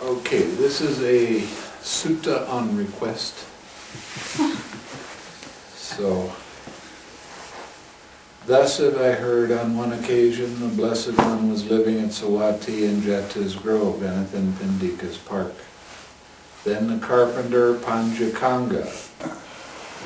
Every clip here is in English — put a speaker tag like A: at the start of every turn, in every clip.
A: Okay, this is a sutta on request. So, thus have I heard on one occasion the Blessed One was living at Sawati in Jeta's Grove, Anathan Pindika's park. Then the carpenter Panjakanga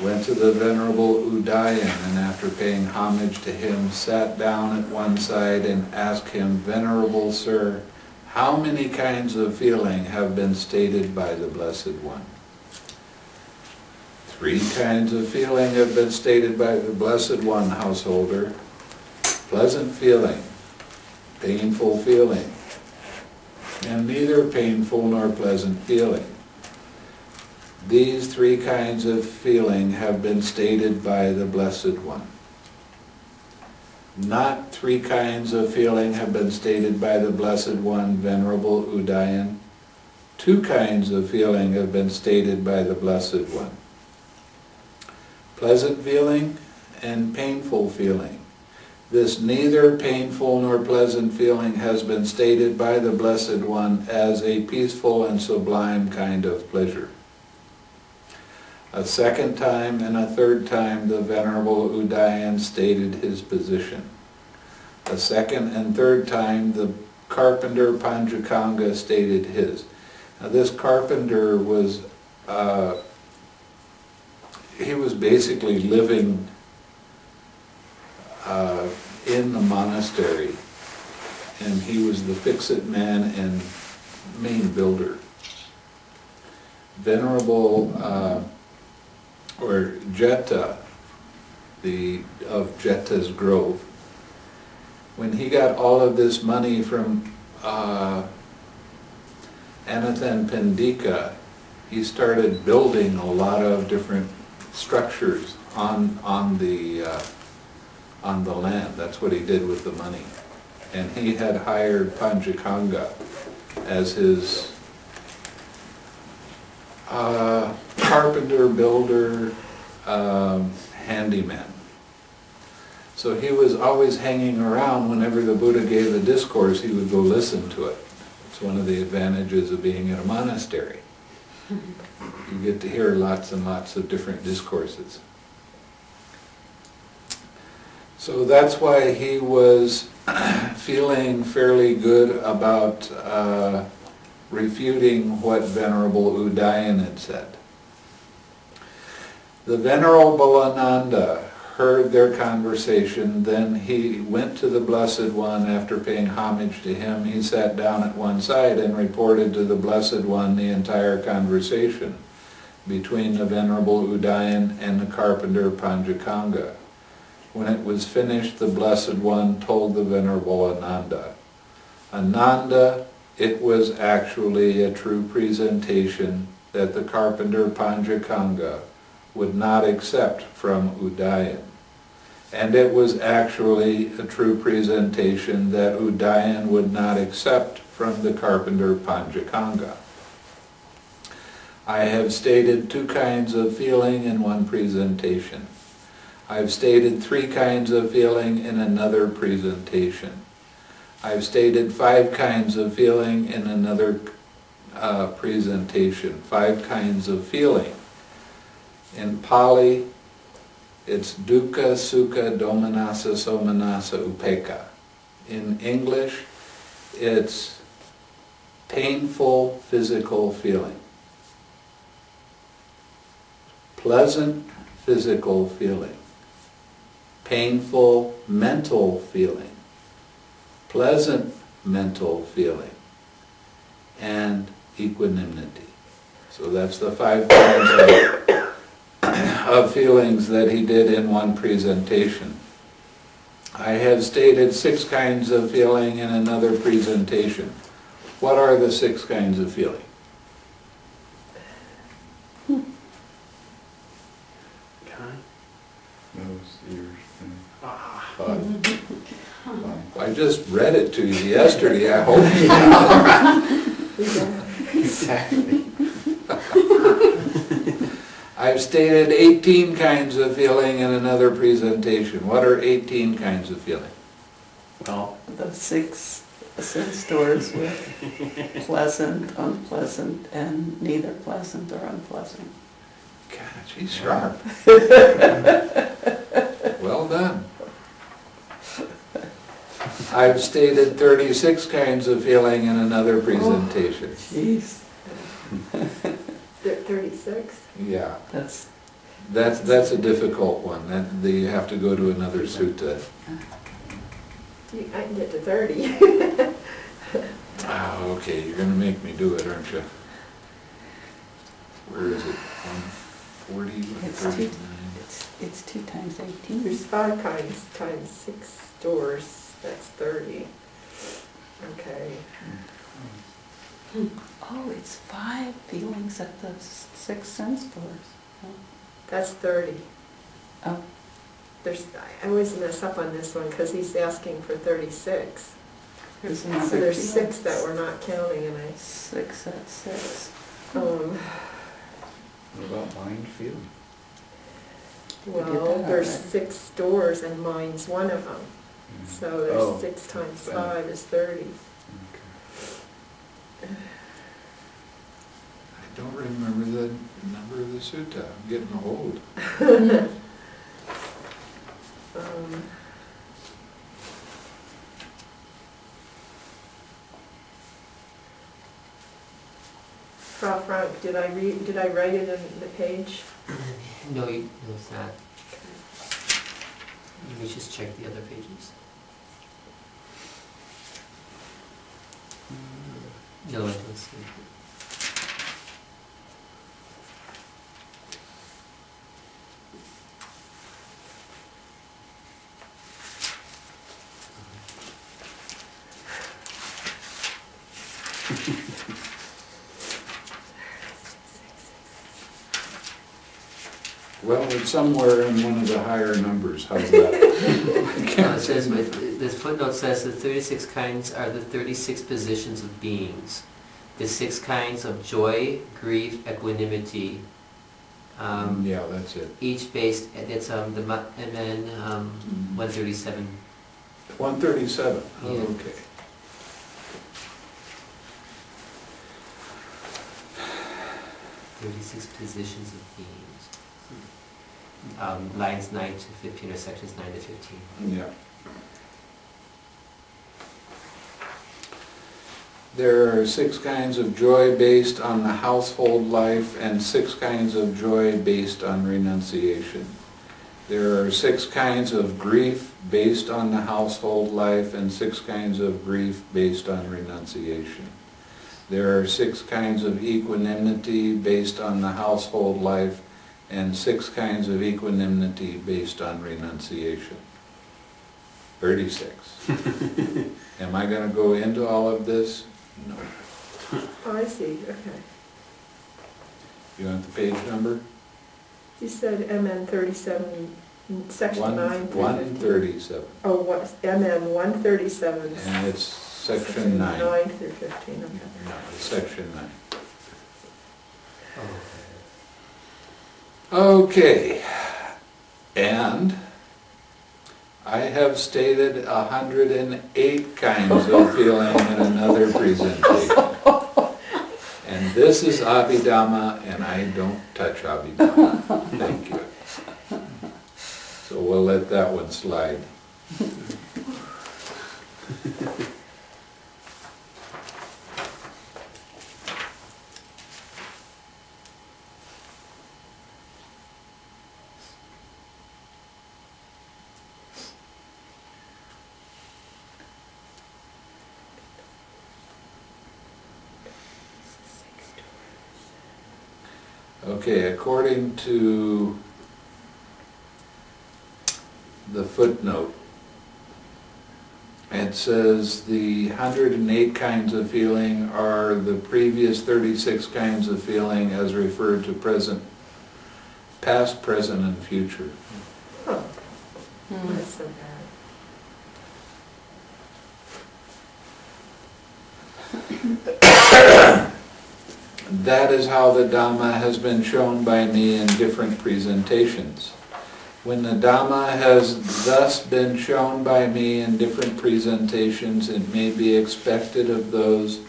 A: went to the Venerable Udayan, and after paying homage to him, sat down at one side and asked him, Venerable Sir, how many kinds of feeling have been stated by the Blessed One? 3 kinds of feeling have been stated by the Blessed One, householder. Pleasant feeling, painful feeling, and neither painful nor pleasant feeling. These 3 kinds of feeling have been stated by the Blessed One. Not 3 kinds of feeling have been stated by the Blessed One, Venerable Udayan. 2 kinds of feeling have been stated by the Blessed One. Pleasant feeling and painful feeling. This neither painful nor pleasant feeling has been stated by the Blessed One as a peaceful and sublime kind of pleasure. A second time and a third time the Venerable Udayan stated his position. A second and third time the carpenter Panjakanga stated his. Now this carpenter was he was basically living in the monastery, and he was the fix-it man and main builder. Venerable or Jeta, of Jeta's Grove, when he got all of this money from Anathan Pindika, he started building a lot of different structures on the land. That's what he did with the money. And he had hired Panjakanga as his carpenter, builder, handyman. So he was always hanging around. Whenever the Buddha gave a discourse, he would go listen to it. It's one of the advantages of being in a monastery. You get to hear lots and lots of different discourses. So that's why he was feeling fairly good about refuting what Venerable Udayan had said. The Venerable Ananda heard their conversation. Then he went to the Blessed One. After paying homage to him, he sat down at one side and reported to the Blessed One the entire conversation between the Venerable Udayan and the carpenter Panjakanga. When it was finished, the Blessed One told the Venerable Ananda, Ananda, it was actually a true presentation that the carpenter Panjakanga would not accept from Udayan. And it was actually a true presentation that Udayan would not accept from the carpenter Panjakanga. I have stated 2 kinds of feeling in one presentation. I've stated 3 kinds of feeling in another presentation. I've stated 5 kinds of feeling in another presentation. 5 kinds of feeling. In Pali, it's dukkha, sukha, domanassa, somanassa, upekkha. In English, it's painful physical feeling, pleasant physical feeling, painful mental feeling, pleasant mental feeling, and equanimity. So that's the 5 kinds of feelings that he did in one presentation. I have stated 6 kinds of feeling in another presentation. What are the 6 kinds of feeling?
B: Nose, ears,
A: Tongue. I just read it to you yesterday. I hope you know.
B: Exactly.
A: I've stated 18 kinds of feeling in another presentation. What are 18 kinds of feeling?
C: Well, the 6 sense doors with pleasant, unpleasant, and neither pleasant or unpleasant.
A: God, she's sharp. Well done. I've stated 36 kinds of feeling in another presentation.
C: Jeez,
D: 36?
A: Yeah,
C: that's,
A: that's a difficult one. You have to go to another sutta.
D: I can get to 30.
A: Oh, okay, you're gonna make me do it, aren't you? Where is it? 140,
C: it's
A: 139?
C: it's 2 times 18.
D: There's 5 kinds times 6 doors, that's 30. Okay.
C: Oh, it's 5 feelings at the 6 sense doors.
D: That's 30.
C: Oh,
D: I always mess up on this one because he's asking for 36.
C: there's
D: So
C: another.
D: there's 6 that we're not counting, and
C: 6 at 6.
B: What about mind feeling?
D: well,
C: that
D: there's
C: already.
D: 6 doors and mine's one of them. So there's
B: Oh.
D: 6 times 5 is 30.
A: I don't remember the number of the sutta. I'm getting old. Frau Frank, did I write it in the page?
E: No, it's not. Let me just check the other pages. No, I don't see it.
A: Well, it's somewhere in one of the higher numbers. How's that?
E: It says, this footnote says the 36 kinds are the 36 positions of beings. The 6 kinds of joy, grief, equanimity.
A: Yeah, that's it.
E: Each based, it's and then 137.
A: 137. Oh,
E: Yeah.
A: okay.
E: Positions of beings. Lines 9 to 15 or sections 9 to 15.
A: Yeah. There are 6 kinds of joy based on the household life and 6 kinds of joy based on renunciation. There are 6 kinds of grief based on the household life and 6 kinds of grief based on renunciation. There are 6 kinds of equanimity based on the household life and 6 kinds of equanimity based on renunciation. 36. Am I going to go into all of this? No.
D: Oh, I see, okay.
A: You want the page number?
D: You said MN 37, section 9 through 15.
A: 137.
D: Oh, what, MN 137.
A: And it's section 9.
D: 9 through 15, okay.
A: No, it's section 9.
E: Oh.
A: Okay. And I have stated 108 kinds of feeling in another presentation. And this is Abhidhamma, and I don't touch Abhidhamma. Thank you. So we'll let that one slide. Okay, according to the footnote, it says the 108 kinds of feeling are the previous 36 kinds of feeling as referred to past, present, and future.
D: Oh, that's so bad.
A: That is how the Dhamma has been shown by me in different presentations. When the Dhamma has thus been shown by me in different presentations, it may be expected of those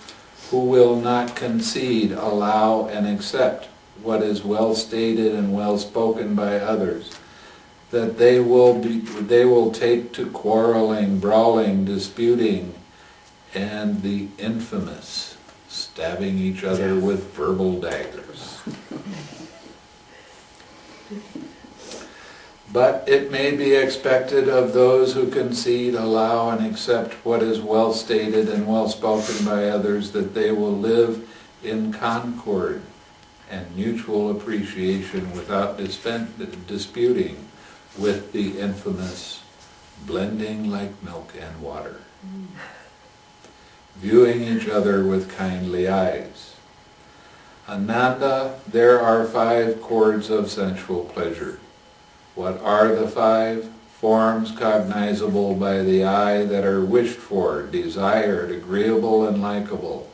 A: who will not concede, allow, and accept what is well stated and well spoken by others, that they will take to quarreling, brawling, disputing, and the infamous stabbing each other with verbal daggers. But it may be expected of those who concede, allow, and accept what is well stated and well spoken by others that they will live in concord and mutual appreciation without disputing with the infamous blending like milk and water, viewing each other with kindly eyes. Ananda, there are 5 chords of sensual pleasure. What are the 5? Forms cognizable by the eye that are wished for, desired, agreeable, and likable,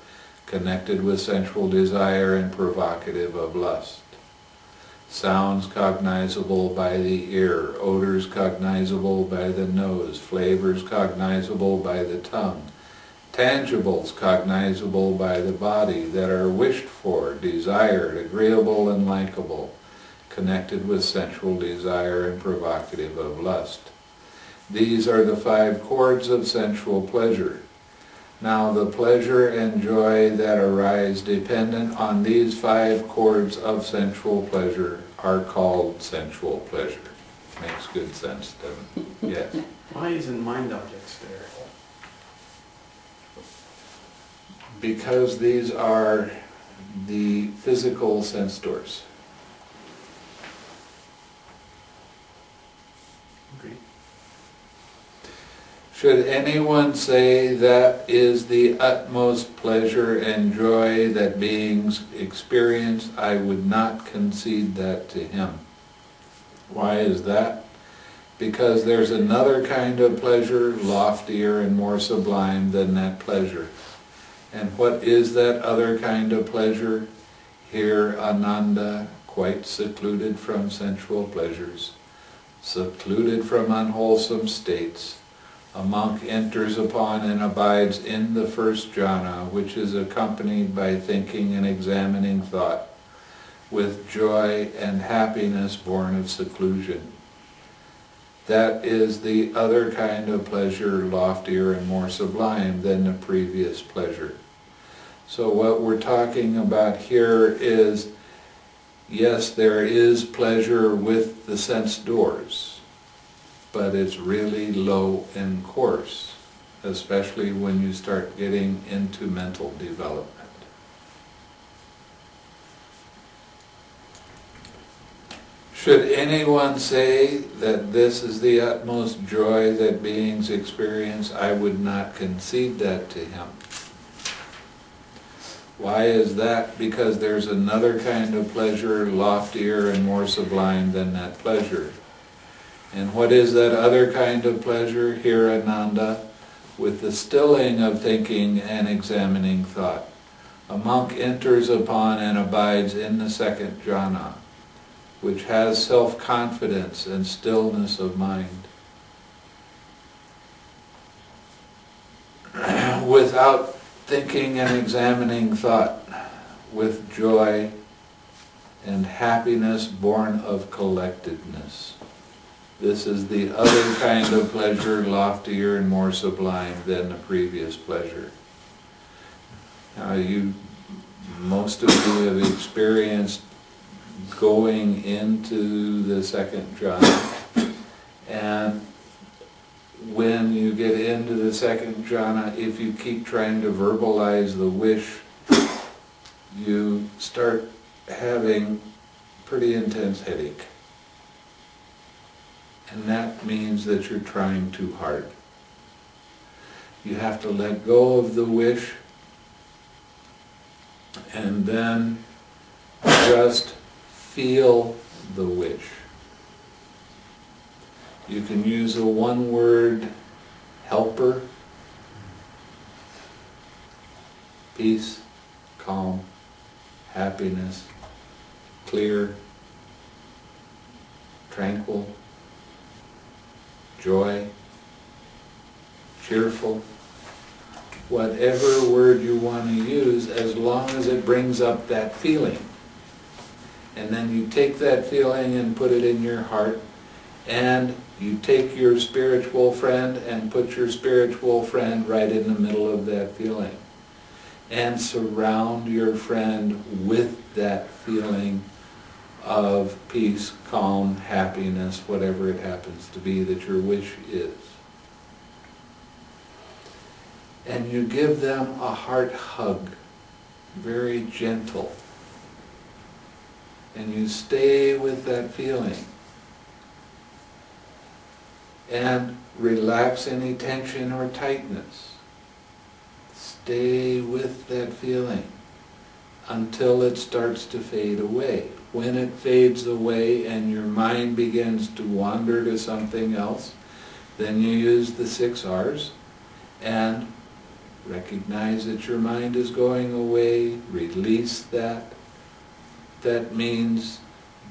A: connected with sensual desire and provocative of lust. Sounds cognizable by the ear, odors cognizable by the nose, flavors cognizable by the tongue, tangibles cognizable by the body that are wished for, desired, agreeable, and likable, connected with sensual desire and provocative of lust. These are the 5 chords of sensual pleasure. Now the pleasure and joy that arise dependent on these 5 chords of sensual pleasure are called sensual pleasure. Makes good sense, doesn't it? Yes.
B: Why isn't mind objects there?
A: Because these are the physical sense doors.
B: Agreed.
A: Should anyone say that is the utmost pleasure and joy that beings experience, I would not concede that to him. Why is that? Because there's another kind of pleasure, loftier and more sublime than that pleasure. And what is that other kind of pleasure? Here, Ananda, quite secluded from sensual pleasures, secluded from unwholesome states, a monk enters upon and abides in the first jhana, which is accompanied by thinking and examining thought, with joy and happiness born of seclusion. That is the other kind of pleasure, loftier and more sublime than the previous pleasure. So what we're talking about here is, yes, there is pleasure with the sense doors, but it's really low in course, especially when you start getting into mental development. Should anyone say that this is the utmost joy that beings experience, I would not concede that to him. Why is that? Because there's another kind of pleasure, loftier and more sublime than that pleasure. And what is that other kind of pleasure? Here, Ananda, with the stilling of thinking and examining thought. A monk enters upon and abides in the second jhana, which has self-confidence and stillness of mind. Without thinking and examining thought, with joy and happiness born of collectedness. This is the other kind of pleasure, loftier and more sublime than the previous pleasure. Now most of you have experienced going into the second jhana, and when you get into the second jhana, if you keep trying to verbalize the wish, you start having pretty intense headache. And that means that you're trying too hard. You have to let go of the wish and then just feel the wish. You can use a one-word helper: peace, calm, happiness, clear, tranquil, joy, cheerful, whatever word you want to use, as long as it brings up that feeling. And then you take that feeling and put it in your heart, and you take your spiritual friend and put your spiritual friend right in the middle of that feeling. And surround your friend with that feeling of peace, calm, happiness, whatever it happens to be that your wish is. And you give them a heart hug, very gentle. And you stay with that feeling. And relax any tension or tightness. Stay with that feeling until it starts to fade away. When it fades away and your mind begins to wander to something else, then you use the 6 R's and recognize that your mind is going away, release that. That means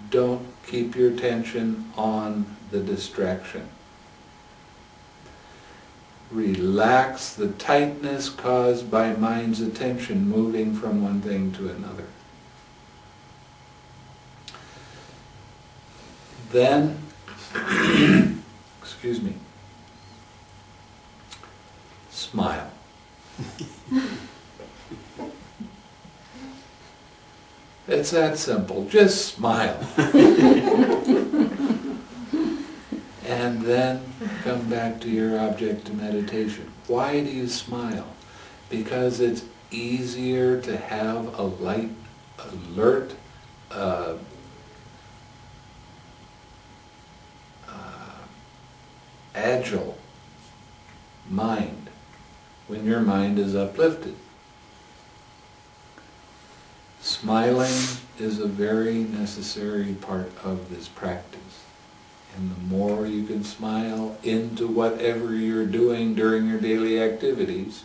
A: don't keep your attention on the distraction. Relax the tightness caused by mind's attention moving from one thing to another. Then, excuse me, smile. It's that simple. Just smile. And then come back to your object of meditation. Why do you smile? Because it's easier to have a light, alert, agile mind when your mind is uplifted. Smiling is a very necessary part of this practice. And the more you can smile into whatever you're doing during your daily activities,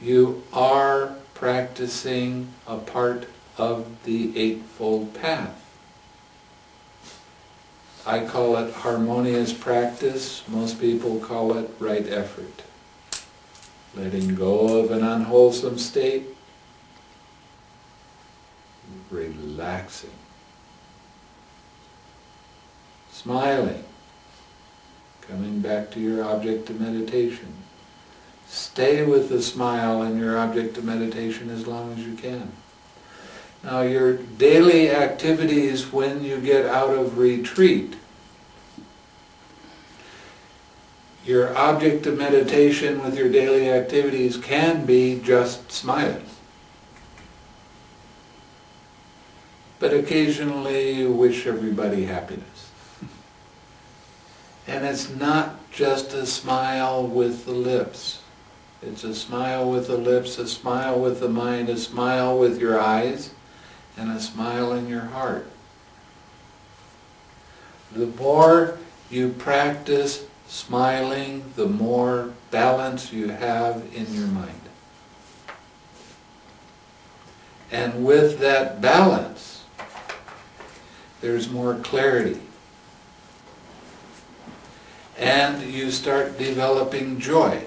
A: you are practicing a part of the Eightfold Path. I call it harmonious practice. Most people call it right effort. Letting go of an unwholesome state, relaxing. Smiling, coming back to your object of meditation. Stay with the smile in your object of meditation as long as you can. Now your daily activities when you get out of retreat, your object of meditation with your daily activities can be just smiling. But occasionally you wish everybody happiness. And it's not just a smile with the lips. It's a smile with the lips, a smile with the mind, a smile with your eyes, and a smile in your heart. The more you practice smiling, the more balance you have in your mind. And with that balance, there's more clarity. And you start developing joy.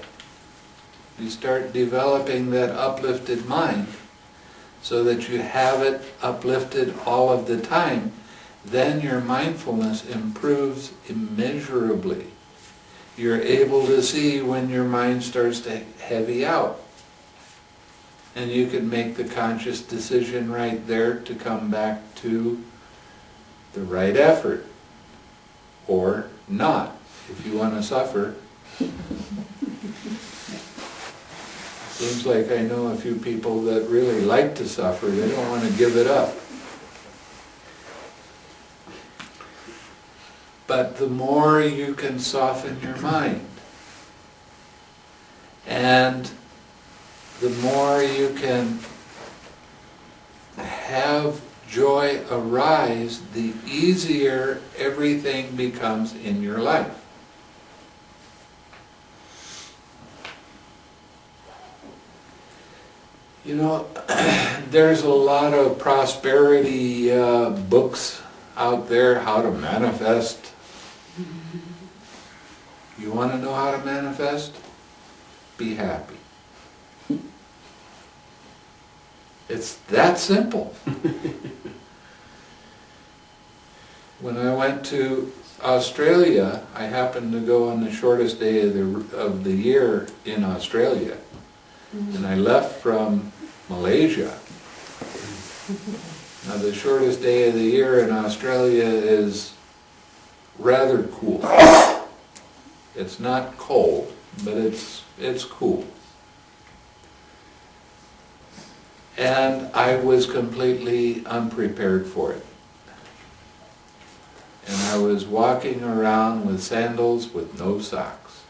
A: You start developing that uplifted mind so that you have it uplifted all of the time. Then your mindfulness improves immeasurably. You're able to see when your mind starts to heavy out. And you can make the conscious decision right there to come back to the right effort, or not, if you want to suffer. Seems like I know a few people that really like to suffer. They don't want to give it up. But the more you can soften your mind, and the more you can have joy arise, the easier everything becomes in your life. You know, there's a lot of prosperity books out there, how to manifest You want to know how to manifest? Be happy. It's that simple. When I went to Australia, I happened to go on the shortest day of the year in Australia. And I left from Malaysia. Now the shortest day of the year in Australia is rather cool. It's not cold, but it's cool. And I was completely unprepared for it. And I was walking around with sandals with no socks.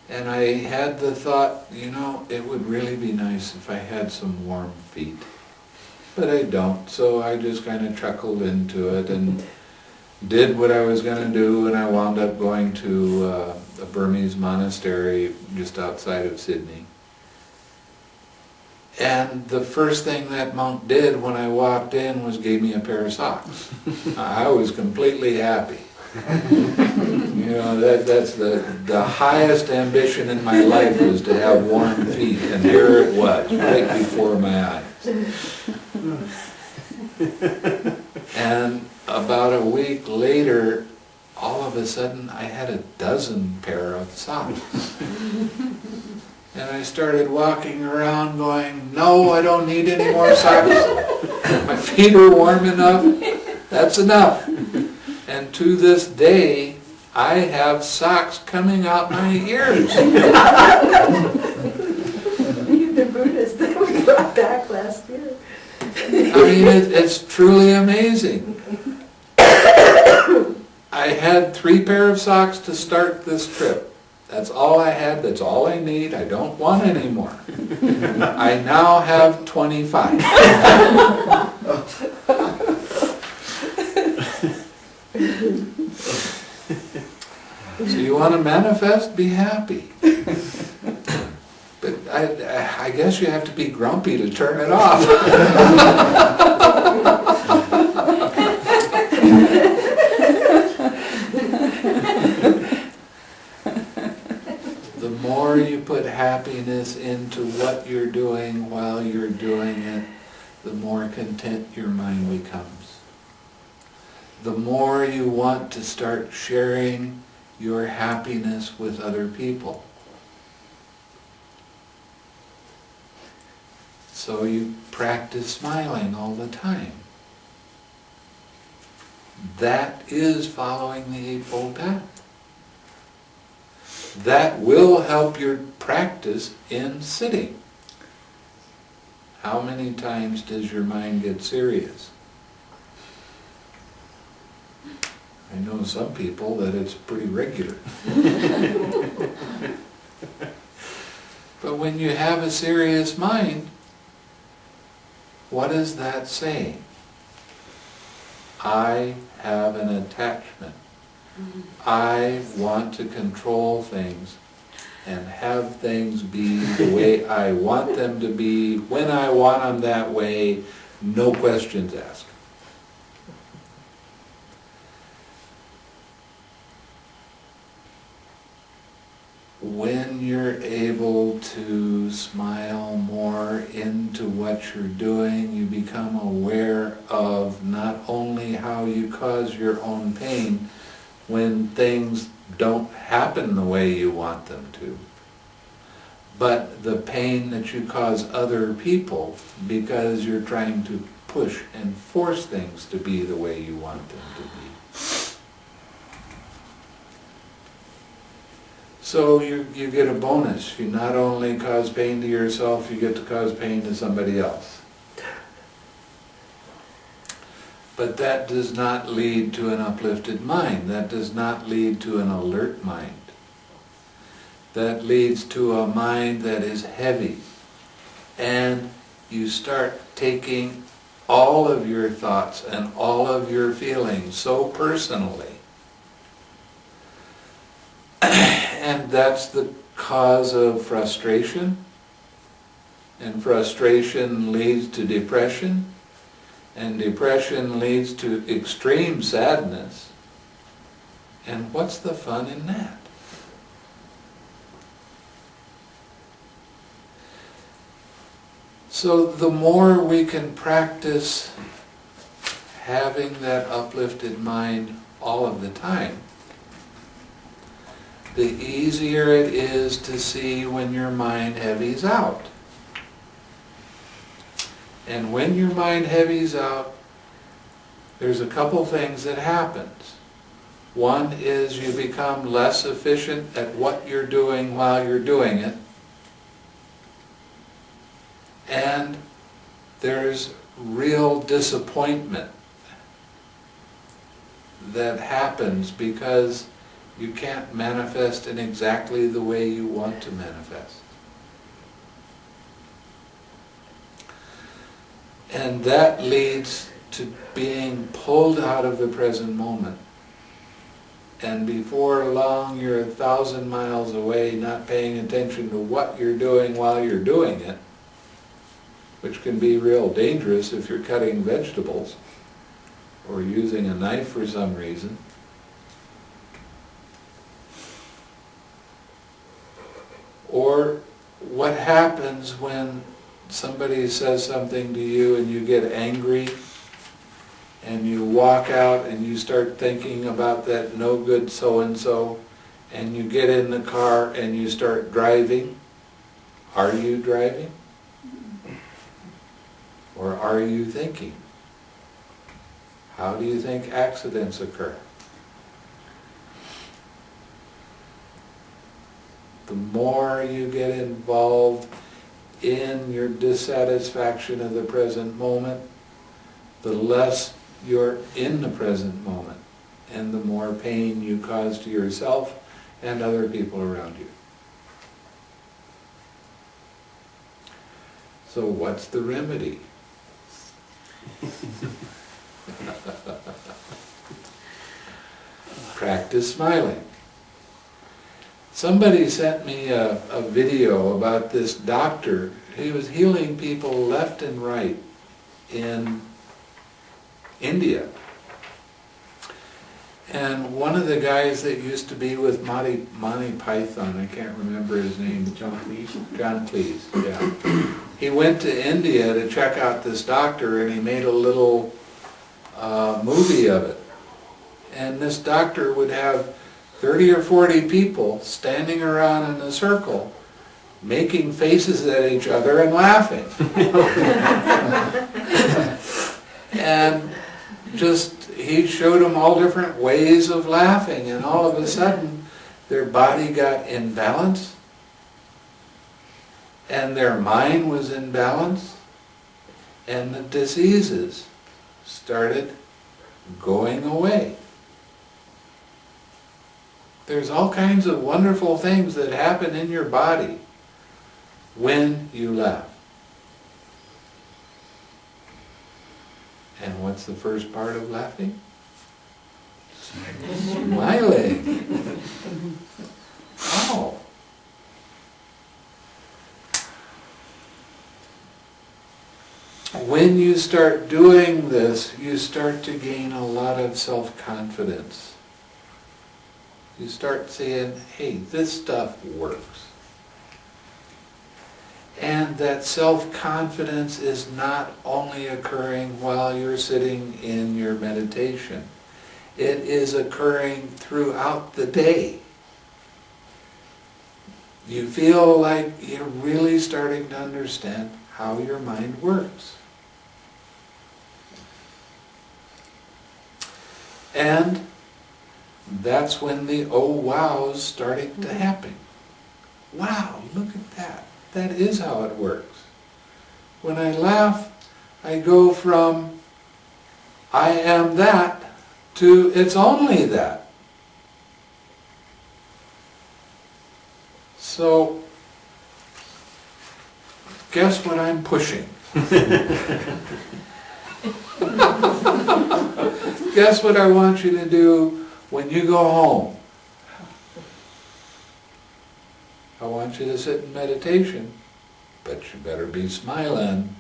A: And I had the thought, it would really be nice if I had some warm feet. But I don't, so I just kind of chuckled into it and did what I was going to do, and I wound up going to a Burmese monastery just outside of Sydney. And the first thing that monk did when I walked in was gave me a pair of socks. I was completely happy. That's the highest ambition in my life was to have warm feet, and here it was, right before my eyes. And about a week later, all of a sudden, I had a dozen pair of socks. And I started walking around going, no, I don't need any more socks. My feet are warm enough. That's enough. And to this day, I have socks coming out my ears.
D: The Buddhist that we brought back last year.
A: I mean, it's truly amazing. I had 3 pair of socks to start this trip. That's all I had, that's all I need, I don't want any more. I now have 25. So you want to manifest? Be happy. But I guess you have to be grumpy to turn it off. The more you put happiness into what you're doing while you're doing it, the more content your mind becomes. The more you want to start sharing your happiness with other people. So you practice smiling all the time. That is following the Eightfold Path. That will help your practice in sitting. How many times does your mind get serious? I know some people that it's pretty regular. But when you have a serious mind, what is that saying? I have an attachment. I want to control things and have things be the way I want them to be, when I want them that way, no questions asked. When you're able to smile more into what you're doing, you become aware of not only how you cause your own pain when things don't happen the way you want them to, but the pain that you cause other people because you're trying to push and force things to be the way you want them to be. So you get a bonus. You not only cause pain to yourself, you get to cause pain to somebody else. But that does not lead to an uplifted mind. That does not lead to an alert mind. That leads to a mind that is heavy. And you start taking all of your thoughts and all of your feelings so personally. And that's the cause of frustration. And frustration leads to depression. And depression leads to extreme sadness. And what's the fun in that? So the more we can practice having that uplifted mind all of the time, the easier it is to see when your mind heavies out. And when your mind heavies out, there's a couple things that happens. One is you become less efficient at what you're doing while you're doing it. And there's real disappointment that happens because you can't manifest in exactly the way you want to manifest. And that leads to being pulled out of the present moment. And before long, you're 1,000 miles away, not paying attention to what you're doing while you're doing it, which can be real dangerous if you're cutting vegetables or using a knife for some reason. Or what happens when somebody says something to you and you get angry and you walk out and you start thinking about that no good so-and-so, and you get in the car and you start driving. Are you driving? Or are you thinking? How do you think accidents occur? The more you get involved in your dissatisfaction of the present moment, the less you're in the present moment, and the more pain you cause to yourself and other people around you. So what's the remedy? Practice smiling. Somebody sent me a video about this doctor. He was healing people left and right in India. And one of the guys that used to be with Monty Python, I can't remember his name.
B: John Cleese.
A: John Cleese, yeah. He went to India to check out this doctor, and he made a little movie of it. And this doctor would have 30 or 40 people standing around in a circle, making faces at each other and laughing. And just, he showed them all different ways of laughing, and all of a sudden their body got in balance, and their mind was in balance, and the diseases started going away. There's all kinds of wonderful things that happen in your body when you laugh. And what's the first part of laughing? Smiling. Oh. When you start doing this, you start to gain a lot of self-confidence. You start saying, hey, this stuff works. And that self-confidence is not only occurring while you're sitting in your meditation. It is occurring throughout the day. You feel like you're really starting to understand how your mind works. And that's when the oh wow's starting to happen. Wow, look at that. That is how it works. When I laugh, I go from I am that to it's only that. So, guess what I'm pushing? Guess what I want you to do when you go home? I want you to sit in meditation, but you better be smiling.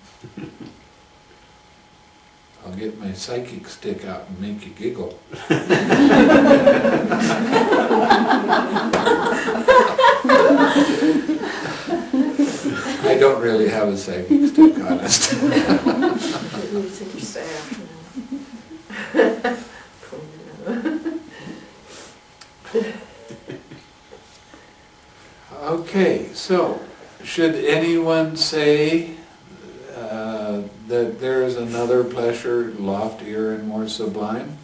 A: I'll get my psychic stick out and make you giggle. I don't really have a psychic stick, honest.
D: Using your staff now.
A: Okay, so should anyone say that there is another pleasure loftier and more sublime?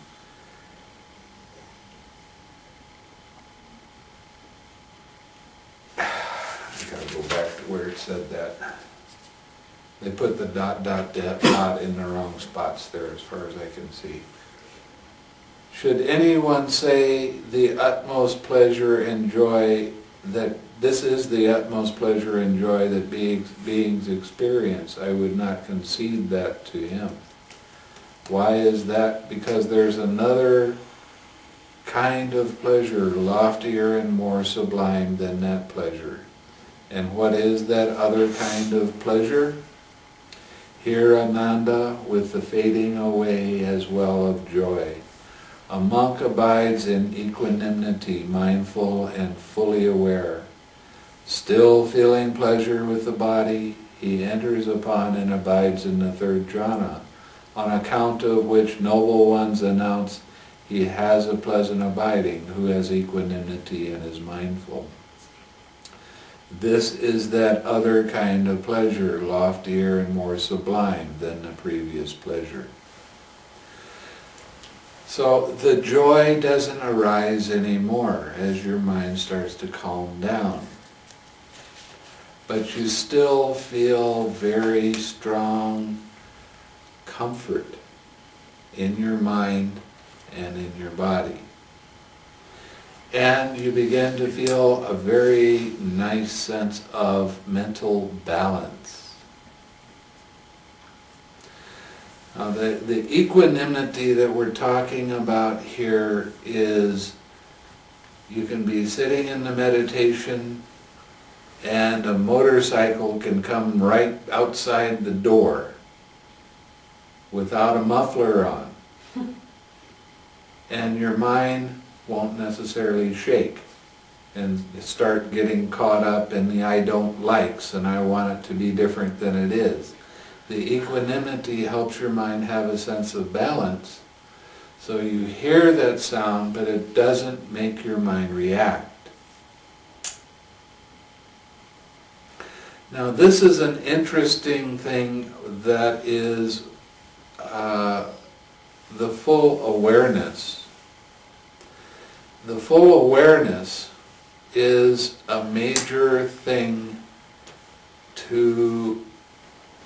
A: I gotta go back to where it said that. They put the ... in the wrong spots there as far as I can see. Should anyone say the utmost pleasure and joy that this is the utmost pleasure and joy that beings experience, I would not concede that to him. Why is that? Because there's another kind of pleasure loftier and more sublime than that pleasure. And what is that other kind of pleasure? Here Ananda with the fading away as well of joy. A monk abides in equanimity, mindful and fully aware. Still feeling pleasure with the body, he enters upon and abides in the third jhana, on account of which noble ones announce he has a pleasant abiding, who has equanimity and is mindful. This is that other kind of pleasure, loftier and more sublime than the previous pleasure. So the joy doesn't arise anymore as your mind starts to calm down. But you still feel very strong comfort in your mind and in your body. And you begin to feel a very nice sense of mental balance. Now the equanimity that we're talking about here is you can be sitting in the meditation and a motorcycle can come right outside the door without a muffler on. And your mind won't necessarily shake and start getting caught up in the I don't likes and I want it to be different than it is. The equanimity helps your mind have a sense of balance, so you hear that sound but it doesn't make your mind react. Now this is an interesting thing that is the full awareness. The full awareness is a major thing to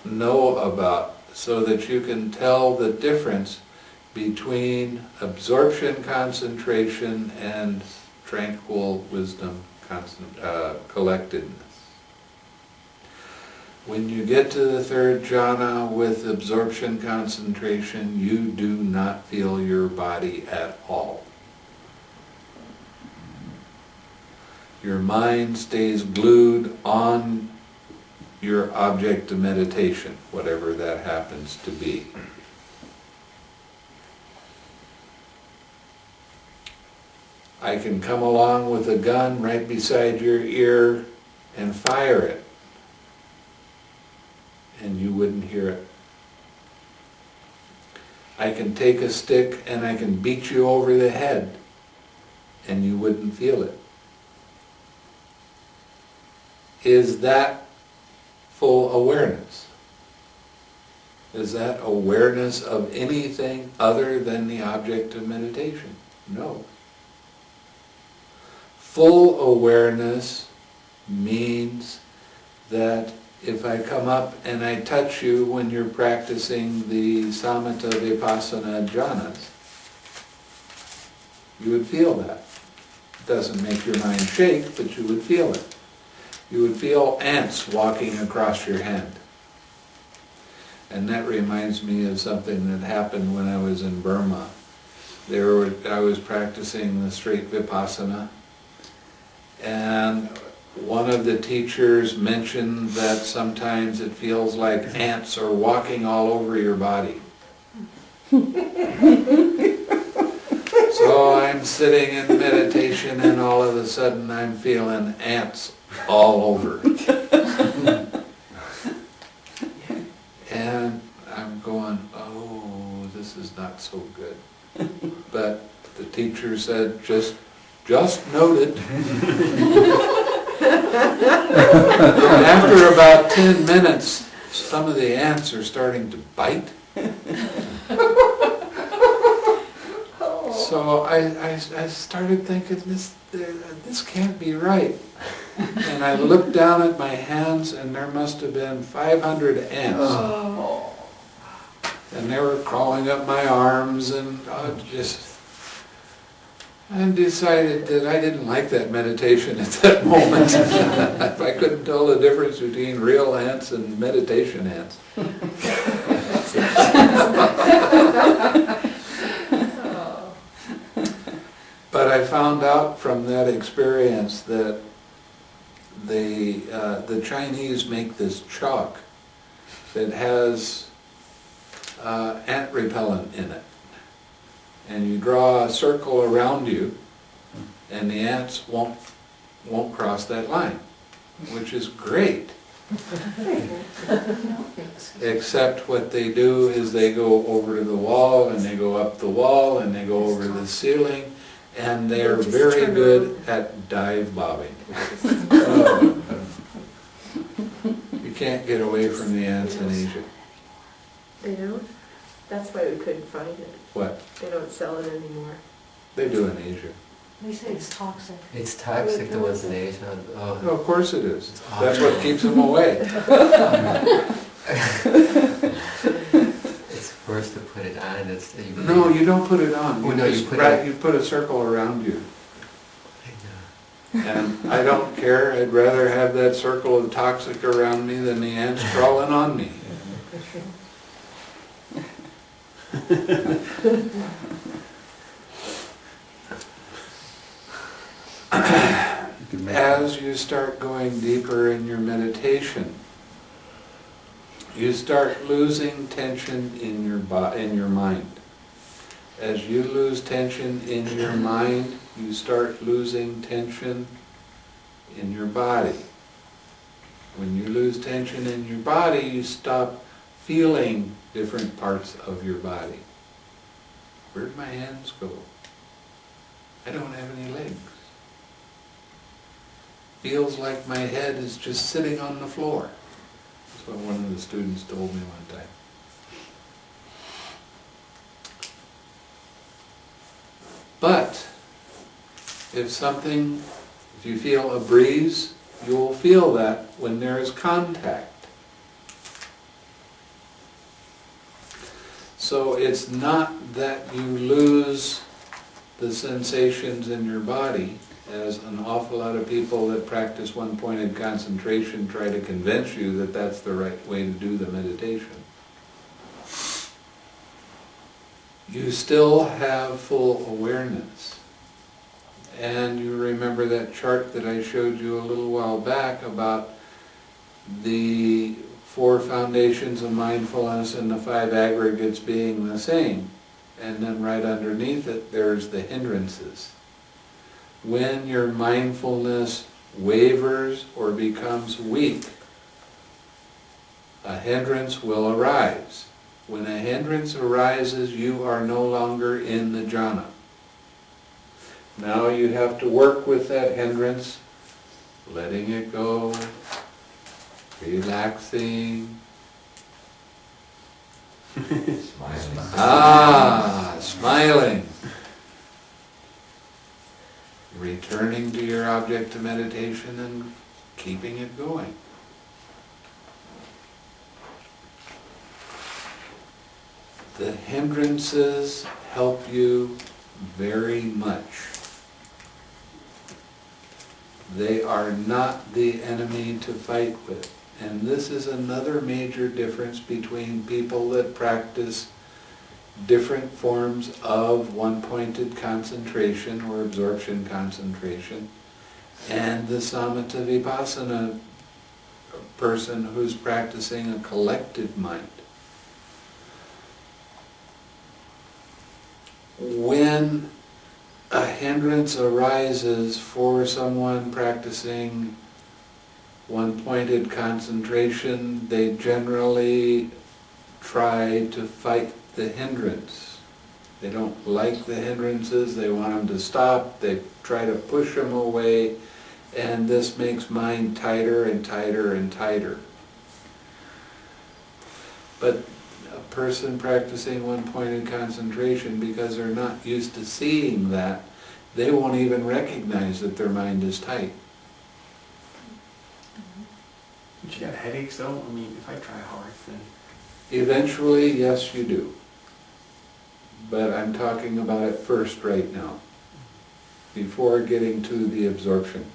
A: know about so that you can tell the difference between absorption concentration and tranquil wisdom collectedness. When you get to the third jhana with absorption concentration, you do not feel your body at all. Your mind stays glued on your object of meditation, whatever that happens to be. I can come along with a gun right beside your ear and fire it, and you wouldn't hear it. I can take a stick and I can beat you over the head, and you wouldn't feel it. Is that full awareness? Is that awareness of anything other than the object of meditation? No. Full awareness means that if I come up and I touch you when you're practicing the samatha vipassana jhanas, you would feel that. It doesn't make your mind shake, but you would feel it. You would feel ants walking across your hand. And that reminds me of something that happened when I was in Burma. I was practicing the straight vipassana, and one of the teachers mentioned that sometimes it feels like ants are walking all over your body. So I'm sitting in meditation and all of a sudden I'm feeling ants all over. And I'm going, oh, this is not so good. But the teacher said, just noted. And after about 10 minutes, some of the ants are starting to bite. So I started thinking, this can't be right. And I looked down at my hands and there must have been 500 ants.
C: Oh.
A: And they were crawling up my arms and I decided that I didn't like that meditation at that moment. I couldn't tell the difference between real ants and meditation ants. But I found out from that experience that the Chinese make this chalk that has ant repellent in it. And you draw a circle around you and the ants won't cross that line, which is great. Except what they do is they go over to the wall and they go up the wall and they go over the ceiling and they're very good at dive bobbing. You can't get away from the ants in Asia.
D: They don't? That's why we couldn't find it.
A: What?
D: They don't sell it anymore.
A: They do in Asia.
F: They say it's toxic.
E: It's toxic, the ones in Asia.
A: Oh,
E: Oh.
A: of course it is. That's what keeps them away.
E: It's worse to put it on.
A: No, you don't put it on.
E: Oh, no, you put
A: You put a circle around you.
E: I know.
A: And I don't care. I'd rather have that circle of toxic around me than the ants crawling on me. As you start going deeper in your meditation, you start losing tension in your mind. As you lose tension in your mind, you start losing tension in your body. When you lose tension in your body, you stop feeling different parts of your body. Where'd my hands go? I don't have any legs. Feels like my head is just sitting on the floor. That's what one of the students told me one time. But if you feel a breeze, you'll feel that when there is contact. So it's not that you lose the sensations in your body, as an awful lot of people that practice one-pointed concentration try to convince you that that's the right way to do the meditation. You still have full awareness. And you remember that chart that I showed you a little while back about the 4 foundations of mindfulness and the 5 aggregates being the same. And then right underneath it, there's the hindrances. When your mindfulness wavers or becomes weak, a hindrance will arise. When a hindrance arises, you are no longer in the jhana. Now you have to work with that hindrance, letting it go, relaxing.
G: Smiling.
A: Smiling. Returning to your object of meditation and keeping it going. The hindrances help you very much. They are not the enemy to fight with. And this is another major difference between people that practice different forms of one-pointed concentration or absorption concentration and the samatha vipassana person who's practicing a collective mind. when a hindrance arises for someone practicing one-pointed concentration, they generally try to fight the hindrance. They don't like the hindrances, they want them to stop, they try to push them away, and this makes mind tighter and tighter and tighter. But a person practicing one-pointed concentration, because they're not used to seeing that, they won't even recognize that their mind is tight.
B: But you got headaches though? I mean, if I try hard, then...
A: Eventually, yes, you do. But I'm talking about it first right now, before getting to the absorption.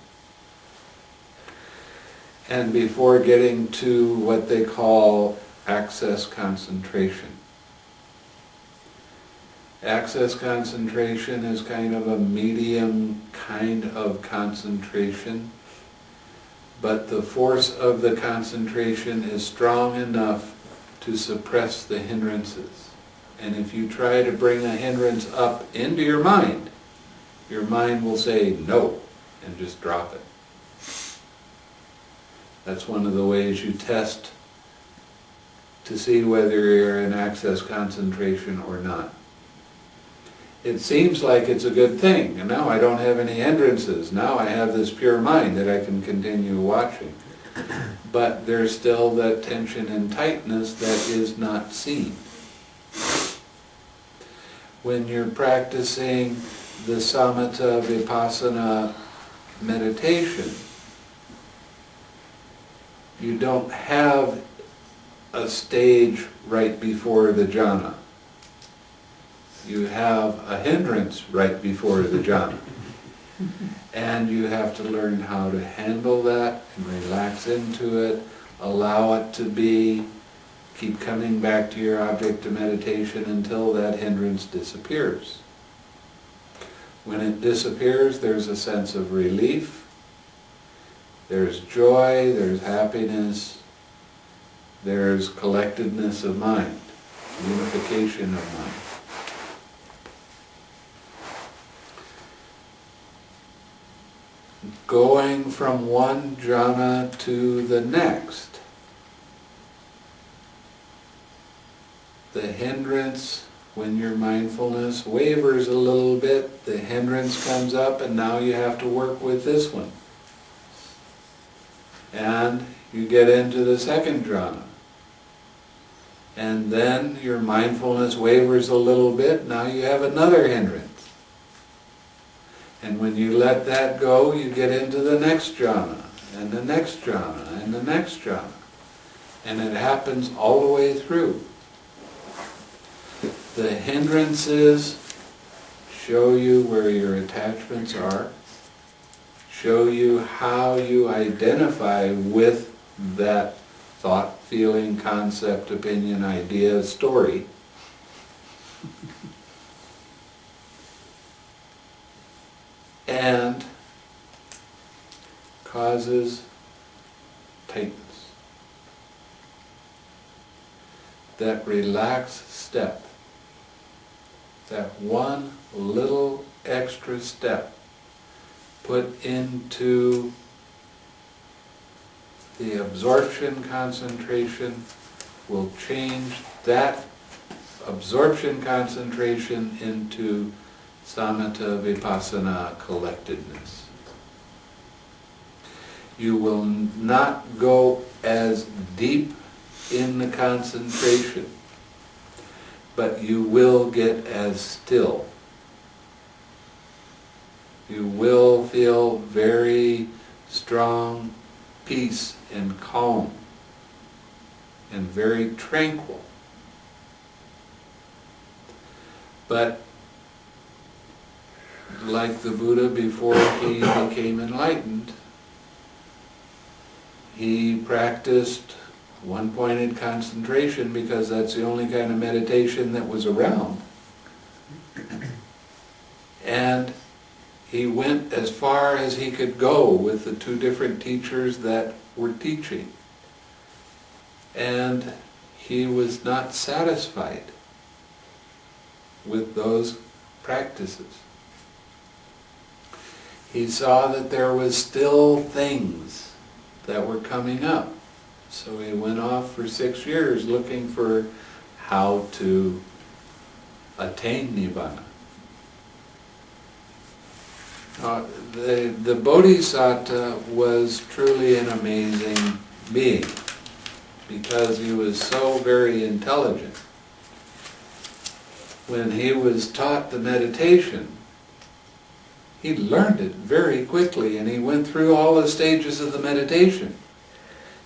A: And before getting to what they call access concentration. Access concentration is kind of a medium kind of concentration, but the force of the concentration is strong enough to suppress the hindrances. And if you try to bring a hindrance up into your mind will say no and just drop it. That's one of the ways you test to see whether you're in access concentration or not. It seems like it's a good thing, and now I don't have any hindrances. Now I have this pure mind that I can continue watching. But there's still that tension and tightness that is not seen. When you're practicing the samatha vipassana meditation, you don't have a stage right before the jhana. You have a hindrance right before the jhana. And you have to learn how to handle that and relax into it, allow it to be, keep coming back to your object of meditation until that hindrance disappears. When it disappears, there's a sense of relief, there's joy, there's happiness, there's collectedness of mind, unification of mind. Going from one jhana to the next, the hindrance, when your mindfulness wavers a little bit, the hindrance comes up and now you have to work with this one. And you get into the second jhana. And then your mindfulness wavers a little bit, now you have another hindrance. And when you let that go, you get into the next jhana, and the next jhana, and the next jhana. And it happens all the way through. The hindrances show you where your attachments are, show you how you identify with that thought, feeling, concept, opinion, idea, story. And causes tightness. That relaxed step, that one little extra step put into the absorption concentration will change that absorption concentration into samatha vipassana collectedness. You will not go as deep in the concentration, but you will get as still. You will feel very strong peace and calm and very tranquil. But like the Buddha before he became enlightened, he practiced one-pointed concentration because that's the only kind of meditation that was around. And he went as far as he could go with the two different teachers that were teaching. And he was not satisfied with those practices. He saw that there was still things that were coming up. So he went off for 6 years looking for how to attain Nibbana. The Bodhisattva was truly an amazing being because he was so very intelligent. When he was taught the meditation, he learned it very quickly, and he went through all the stages of the meditation.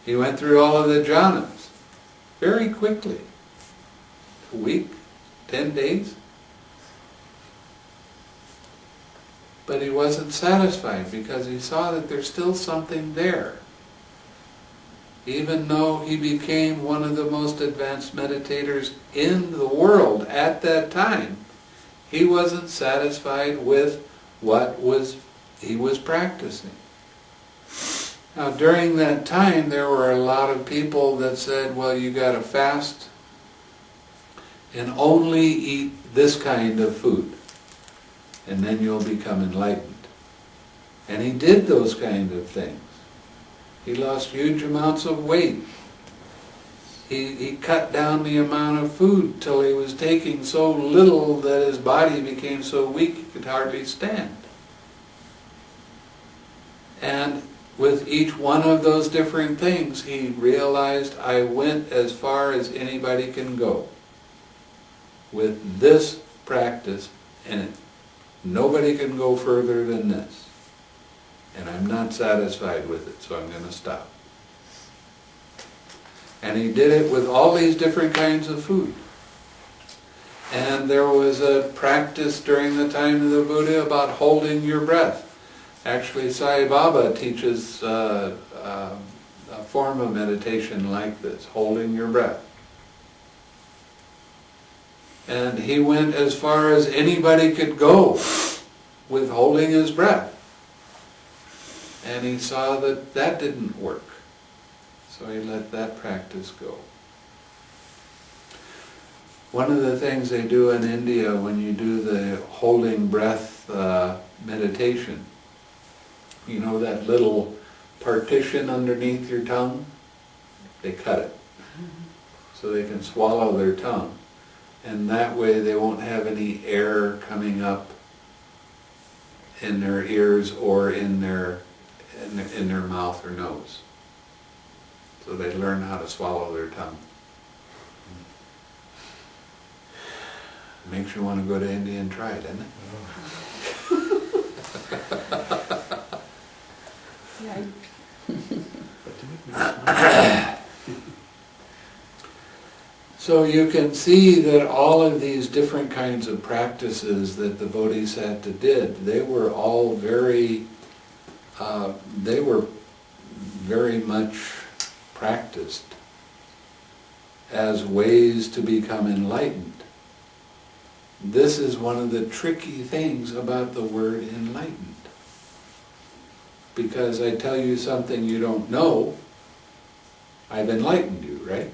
A: He went through all of the jhanas very quickly. A week, 10 days. But he wasn't satisfied because he saw that there's still something there. Even though he became one of the most advanced meditators in the world at that time, he wasn't satisfied with what he was practicing. Now during that time there were a lot of people that said, well, you got to fast and only eat this kind of food, and then you'll become enlightened. And he did those kind of things. He lost huge amounts of weight. He cut down the amount of food till he was taking so little that his body became so weak he could hardly stand. And with each one of those different things, he realized, I went as far as anybody can go with this practice, and nobody can go further than this. And I'm not satisfied with it, so I'm going to stop. And he did it with all these different kinds of food. And there was a practice during the time of the Buddha about holding your breath. Actually, Sai Baba teaches a form of meditation like this, holding your breath. And he went as far as anybody could go with holding his breath. And he saw that that didn't work. So he let that practice go. One of the things they do in India when you do the holding breath meditation, you know that little partition underneath your tongue? They cut it so they can swallow their tongue. And that way they won't have any air coming up in their ears or in their mouth or nose. So they learn how to swallow their tongue. Makes you want to go to India and try it, doesn't it? So you can see that all of these different kinds of practices that the Bodhisattva did, they were all very much practiced as ways to become enlightened. This is one of the tricky things about the word enlightened. Because I tell you something you don't know, I've enlightened you, right?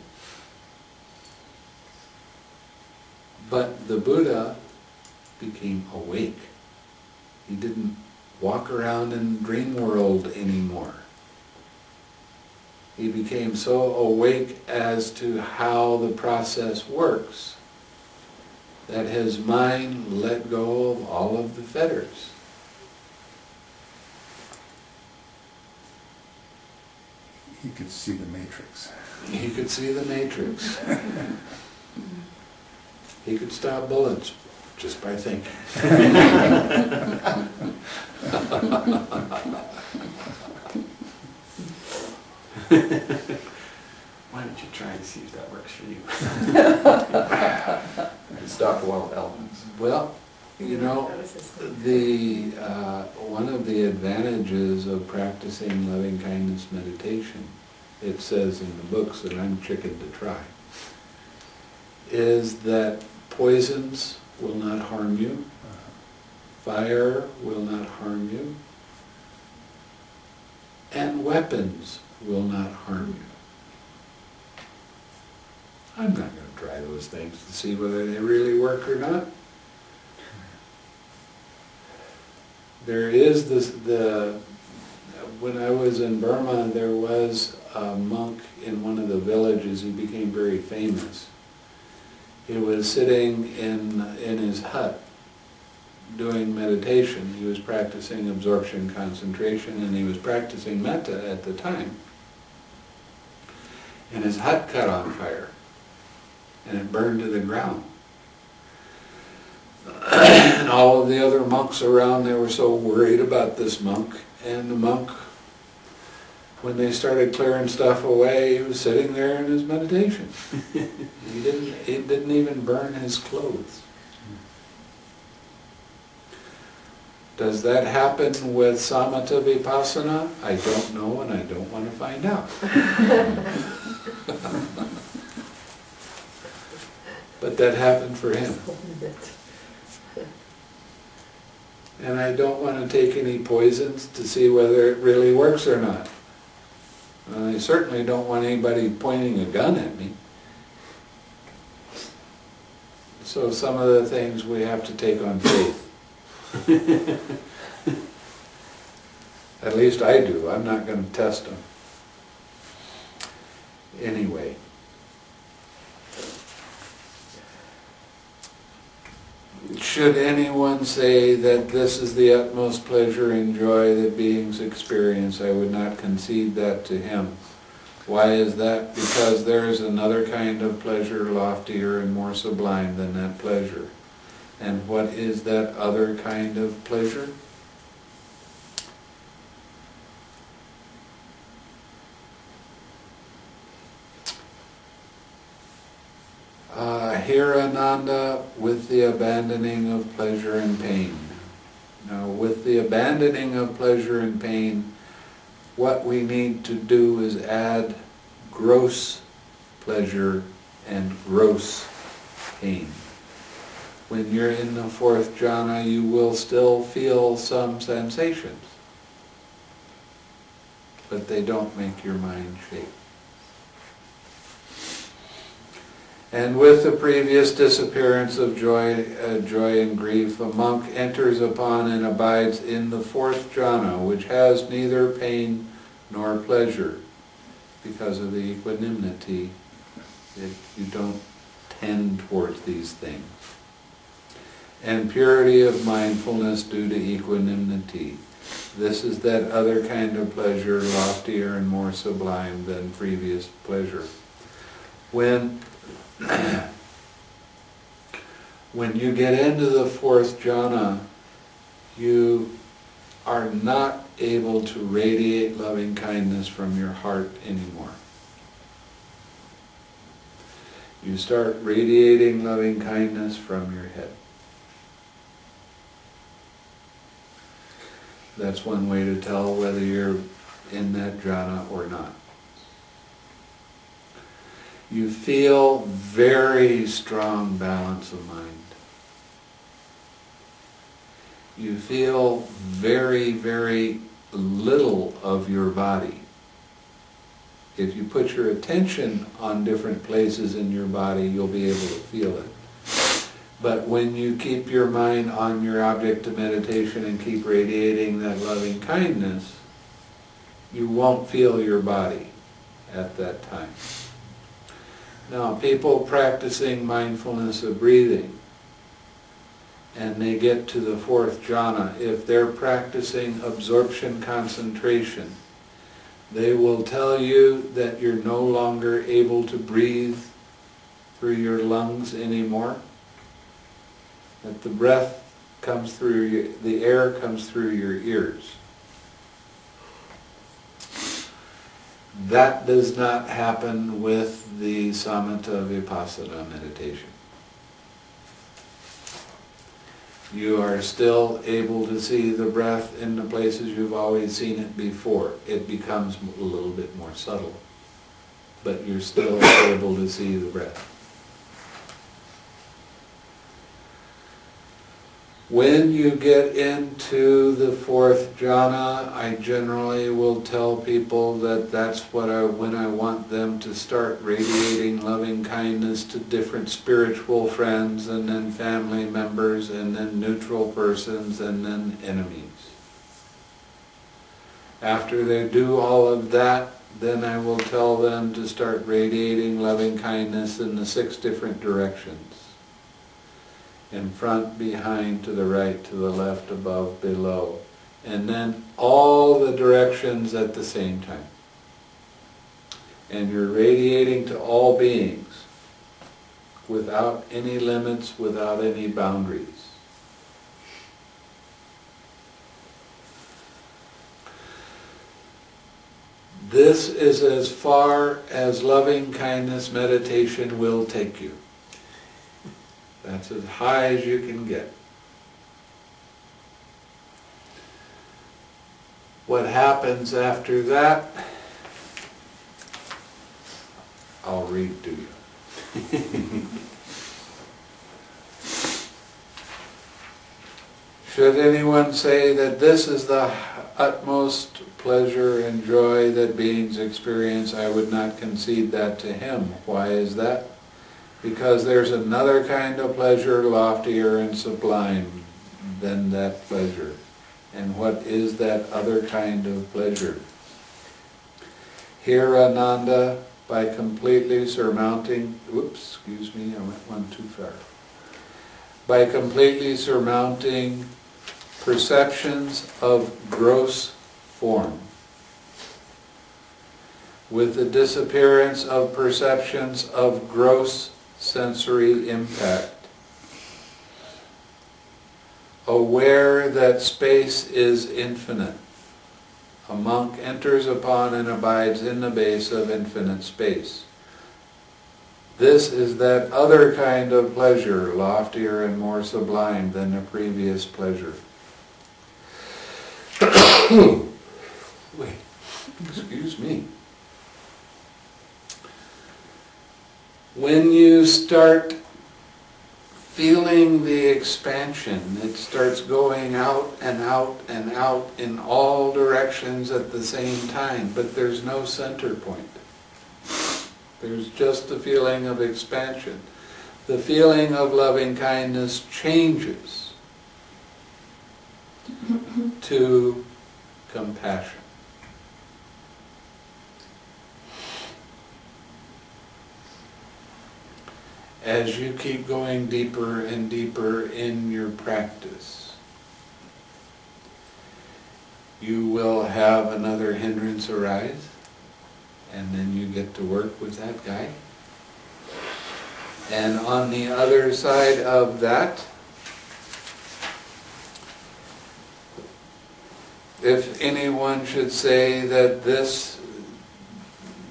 A: But the Buddha became awake. He didn't walk around in dream world anymore. He became so awake as to how the process works that his mind let go of all of the fetters.
F: He could see the matrix.
A: He could see the matrix. He could stop bullets just by thinking.
B: Why don't you try and see if that works for you?
G: It's Dr. Wild Elements.
A: Well, you know, one of the advantages of practicing loving-kindness meditation, it says in the books that I'm chicken to try, is that poisons will not harm you, fire will not harm you, and weapons will not harm you. I'm not going to try those things to see whether they really work or not. there is this, when I was in Burma, there was a monk in one of the villages. He became very famous. He was sitting in his hut doing meditation. He was practicing absorption concentration, and he was practicing metta at the time. And his hut caught on fire, and it burned to the ground. And all of the other monks around, they were so worried about this monk. And the monk, when they started clearing stuff away, he was sitting there in his meditation. It didn't even burn his clothes. Does that happen with samatha vipassana? I don't know, and I don't want to find out. But that happened for him. And I don't want to take any poisons to see whether it really works or not. I certainly don't want anybody pointing a gun at me. So some of the things we have to take on faith. At least I do. I'm not going to test them. Anyway. Should anyone say that this is the utmost pleasure and joy that beings experience, I would not concede that to him. Why is that? Because there is another kind of pleasure loftier and more sublime than that pleasure. And what is that other kind of pleasure? Here, Ananda, with the abandoning of pleasure and pain. Now, with the abandoning of pleasure and pain, what we need to do is add gross pleasure and gross pain. When you're in the fourth jhana, you will still feel some sensations, but they don't make your mind shake. And with the previous disappearance of joy and grief, a monk enters upon and abides in the fourth jhana, which has neither pain nor pleasure, because of the equanimity that you don't tend towards these things. And purity of mindfulness due to equanimity. This is that other kind of pleasure, loftier and more sublime than previous pleasure. When you get into the fourth jhana, you are not able to radiate loving kindness from your heart anymore. You start radiating loving kindness from your head. That's one way to tell whether you're in that jhana or not. You feel very strong balance of mind. You feel very, very little of your body. If you put your attention on different places in your body, you'll be able to feel it. But when you keep your mind on your object of meditation and keep radiating that loving kindness, you won't feel your body at that time. Now, people practicing mindfulness of breathing, and they get to the fourth jhana, if they're practicing absorption concentration, they will tell you that you're no longer able to breathe through your lungs anymore, that the breath comes through, the air comes through your ears. That does not happen with the samatha vipassana meditation. You are still able to see the breath in the places you've always seen it before. It becomes a little bit more subtle, but you're still able to see the breath. When you get into the fourth jhana, I generally will tell people that that's when I want them to start radiating loving kindness to different spiritual friends, and then family members, and then neutral persons, and then enemies. After they do all of that, then I will tell them to start radiating loving kindness in the 6 different directions. In front, behind, to the right, to the left, above, below. And then all the directions at the same time. And you're radiating to all beings, without any limits, without any boundaries. This is as far as loving kindness meditation will take you. That's as high as you can get. What happens after that, I'll read to you. Should anyone say that this is the utmost pleasure and joy that beings experience, I would not concede that to him. Why is that? Because there's another kind of pleasure loftier and sublime than that pleasure. And what is that other kind of pleasure? Here, Ananda, by completely surmounting, I went one too far. By completely surmounting perceptions of gross form, with the disappearance of perceptions of gross sensory impact, aware that space is infinite, a monk enters upon and abides in the base of infinite space. This is that other kind of pleasure, loftier and more sublime than the previous pleasure. Wait, excuse me. When you start feeling the expansion, it starts going out and out and out in all directions at the same time, but there's no center point. There's just the feeling of expansion. The feeling of loving kindness changes to compassion. As you keep going deeper and deeper in your practice, you will have another hindrance arise, and then you get to work with that guy. And on the other side of that, if anyone should say that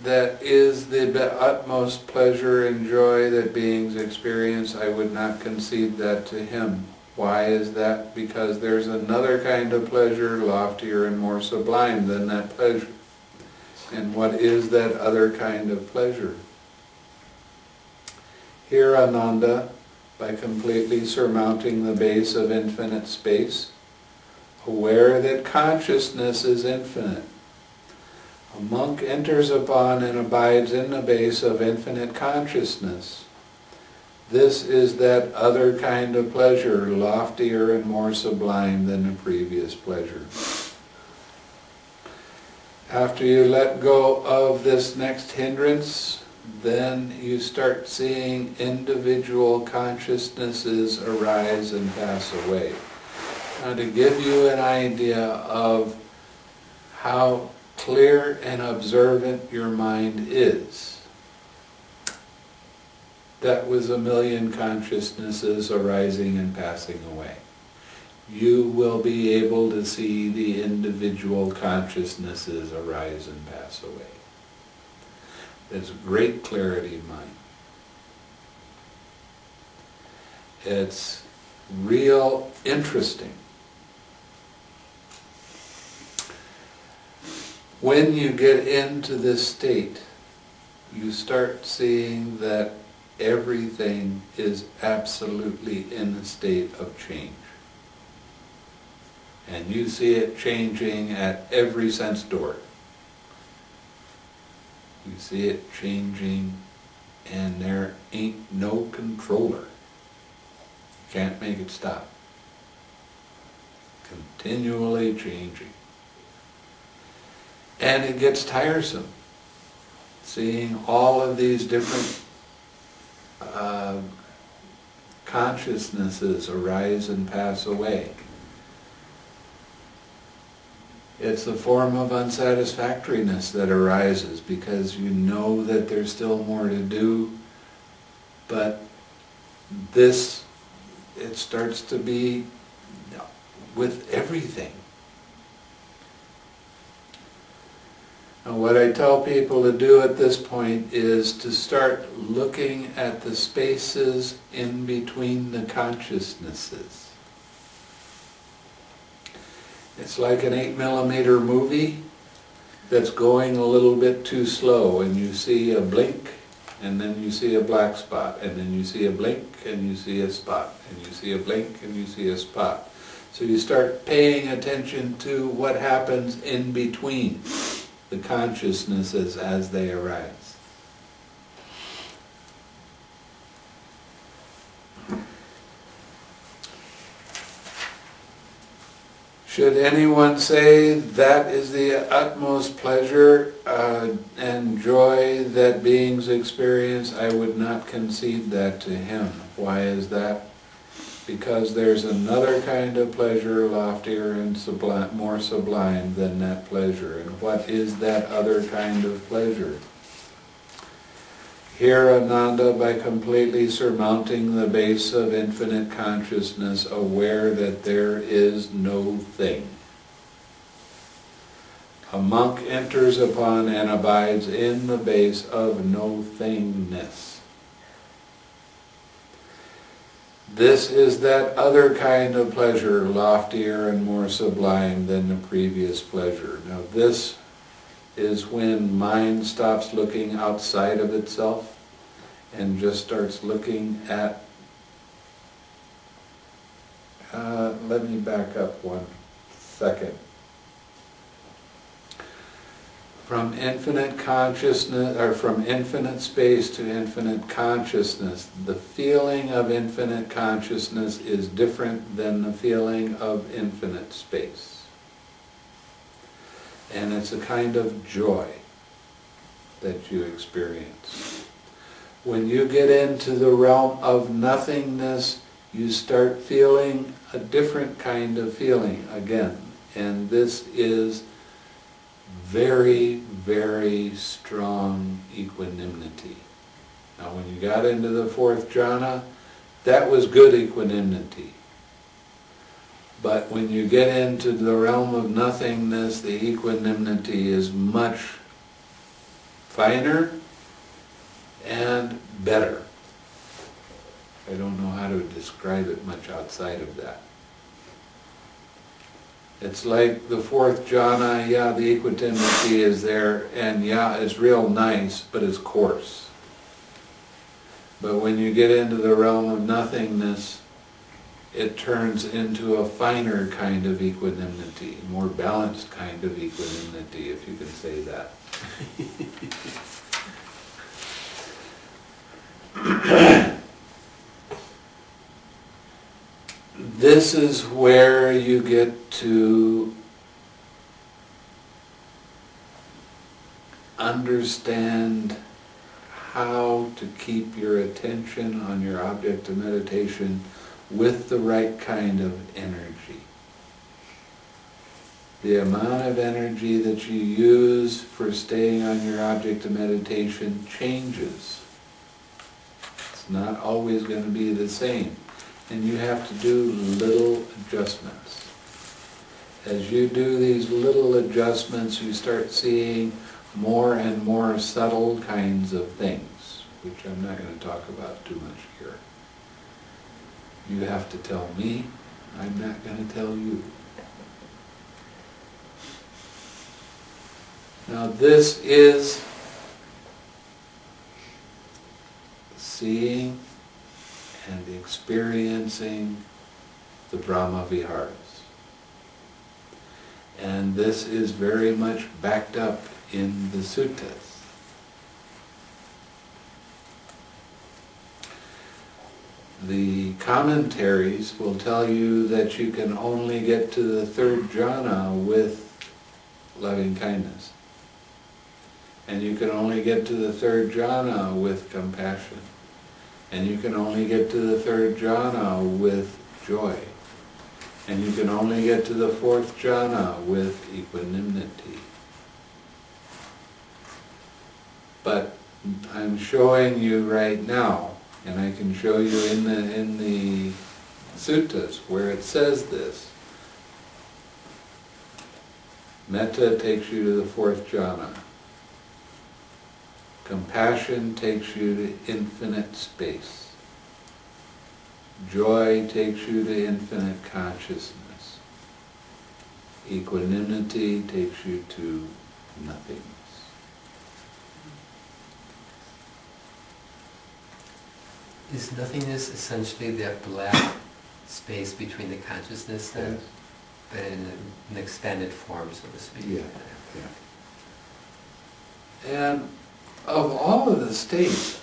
A: that is the utmost pleasure and joy that beings experience, I would not concede that to him. Why is that? Because there's another kind of pleasure, loftier and more sublime than that pleasure. And what is that other kind of pleasure? Here, Ananda, by completely surmounting the base of infinite space, aware that consciousness is infinite, a monk enters upon and abides in the base of infinite consciousness. This is that other kind of pleasure, loftier and more sublime than the previous pleasure. After you let go of this next hindrance, then you start seeing individual consciousnesses arise and pass away. Now, to give you an idea of how clear and observant your mind is, that was 1,000,000 consciousnesses arising and passing away. You will be able to see the individual consciousnesses arise and pass away. There's great clarity of mind. It's real interesting. When you get into this state, you start seeing that everything is absolutely in a state of change. And you see it changing at every sense door. You see it changing, and there ain't no controller. Can't make it stop. Continually changing. And it gets tiresome, seeing all of these different consciousnesses arise and pass away. It's the form of unsatisfactoriness that arises because you know that there's still more to do, but this, it starts to be with everything. And what I tell people to do at this point is to start looking at the spaces in between the consciousnesses. It's like an 8mm movie that's going a little bit too slow, and you see a blink, and then you see a black spot, and then you see a blink, and you see a spot, and you see a blink, and you see a spot. So you start paying attention to what happens in between the consciousnesses as they arise. Should anyone say that is the utmost pleasure and joy that beings experience, I would not concede that to him. Why is that? Because there's another kind of pleasure loftier and sublime, more sublime than that pleasure. And what is that other kind of pleasure? Here, Ananda, by completely surmounting the base of infinite consciousness, aware that there is no thing. A monk enters upon and abides in the base of no-thingness. This is that other kind of pleasure, loftier and more sublime than the previous pleasure. Now this is when mind stops looking outside of itself and just starts looking at... let me back up 1 second. From infinite consciousness, or from infinite space to infinite consciousness, the feeling of infinite consciousness is different than the feeling of infinite space. And it's a kind of joy that you experience. When you get into the realm of nothingness, you start feeling a different kind of feeling again. And this is very, very strong equanimity. Now when you got into the 4th jhana, that was good equanimity. But when you get into the realm of nothingness, the equanimity is much finer and better. I don't know how to describe it much outside of that. It's like the 4th jhana, yeah, the equanimity is there, and yeah, it's real nice, but it's coarse. But when you get into the realm of nothingness, it turns into a finer kind of equanimity, more balanced kind of equanimity, if you can say that. This is where you get to understand how to keep your attention on your object of meditation with the right kind of energy. The amount of energy that you use for staying on your object of meditation changes. It's not always going to be the same. And you have to do little adjustments. As you do these little adjustments, you start seeing more and more subtle kinds of things, which I'm not going to talk about too much here. You have to tell me, I'm not going to tell you. Now this is seeing and experiencing the Brahma Viharas. And this is very much backed up in the suttas. The commentaries will tell you that you can only get to the 3rd jhana with loving kindness. And you can only get to the third jhana with compassion. And you can only get to the third jhana with joy. And you can only get to the fourth jhana with equanimity. But I'm showing you right now, and I can show you in the suttas where it says this. Metta takes you to the fourth jhana. Compassion takes you to infinite space. Joy takes you to infinite consciousness. Equanimity takes you to nothingness.
E: Is nothingness essentially that black space between the consciousness then? But in an expanded form, so to speak?
A: Yeah, yeah. And of all of the states,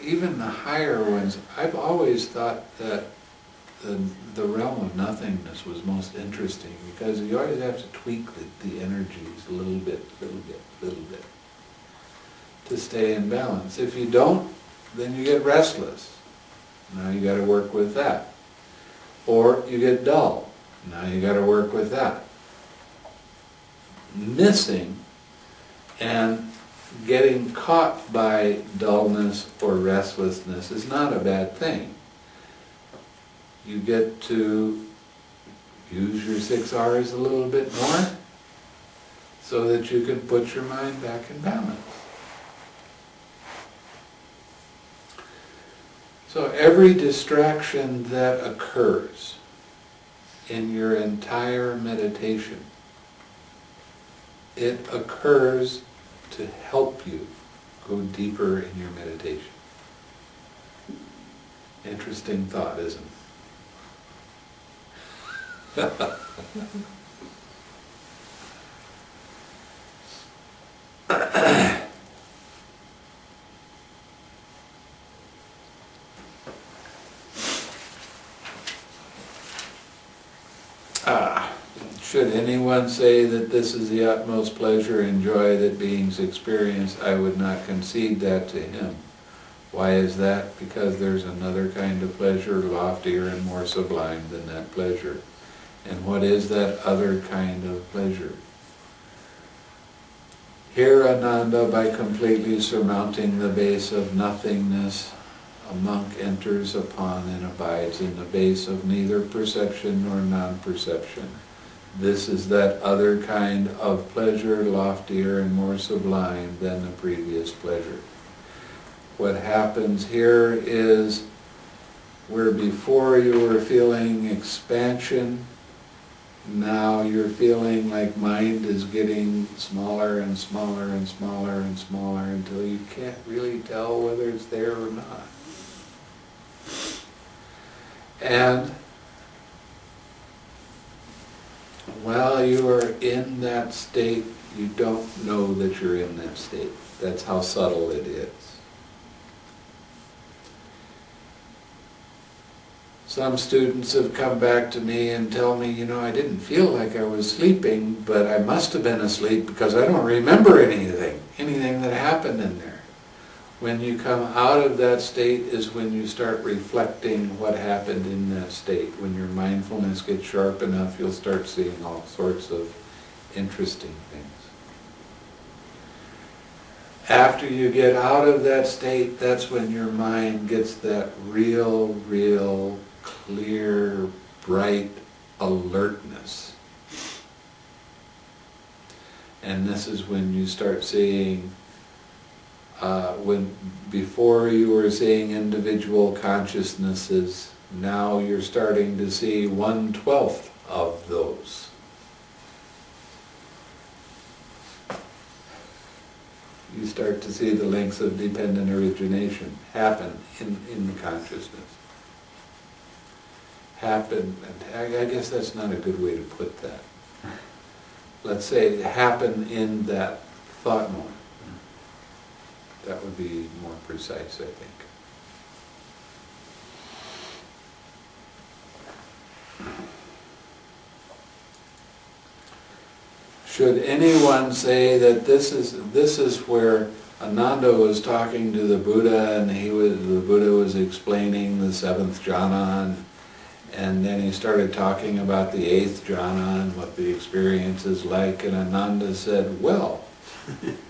A: even the higher ones, I've always thought that the realm of nothingness was most interesting because you always have to tweak the energies a little bit to stay in balance. If you don't, then you get restless. Now you got to work with that. Or you get dull. Now you got to work with that. Missing and getting caught by dullness or restlessness is not a bad thing. You get to use your 6 R's a little bit more so that you can put your mind back in balance. So every distraction that occurs in your entire meditation, it occurs to help you go deeper in your meditation. Interesting thought, isn't it? Should anyone say that this is the utmost pleasure and joy that beings experience, I would not concede that to him. Why is that? Because there's another kind of pleasure, loftier and more sublime than that pleasure. And what is that other kind of pleasure? Here, Ananda, by completely surmounting the base of nothingness, a monk enters upon and abides in the base of neither perception nor non-perception. This is that other kind of pleasure, loftier and more sublime than the previous pleasure. What happens here is where before you were feeling expansion, now you're feeling like mind is getting smaller and smaller and smaller and smaller until you can't really tell whether it's there or not. And while you are in that state, you don't know that you're in that state. That's how subtle it is. Some students have come back to me and tell me, I didn't feel like I was sleeping, but I must have been asleep because I don't remember anything that happened in there. When you come out of that state is when you start reflecting what happened in that state. When your mindfulness gets sharp enough, you'll start seeing all sorts of interesting things. After you get out of that state, that's when your mind gets that real, clear, bright alertness. And this is when you start seeing when before you were seeing individual consciousnesses, now you're starting to see 1/12 of those. You start to see the links of dependent origination happen in the consciousness. Happen, I guess that's not a good way to put that. Let's say happen in that thought moment. That would be more precise, I think. Should anyone say that this is where Ananda was talking to the Buddha, and the Buddha was explaining the 7th jhana, and then he started talking about the 8th jhana and what the experience is like, and Ananda said, well,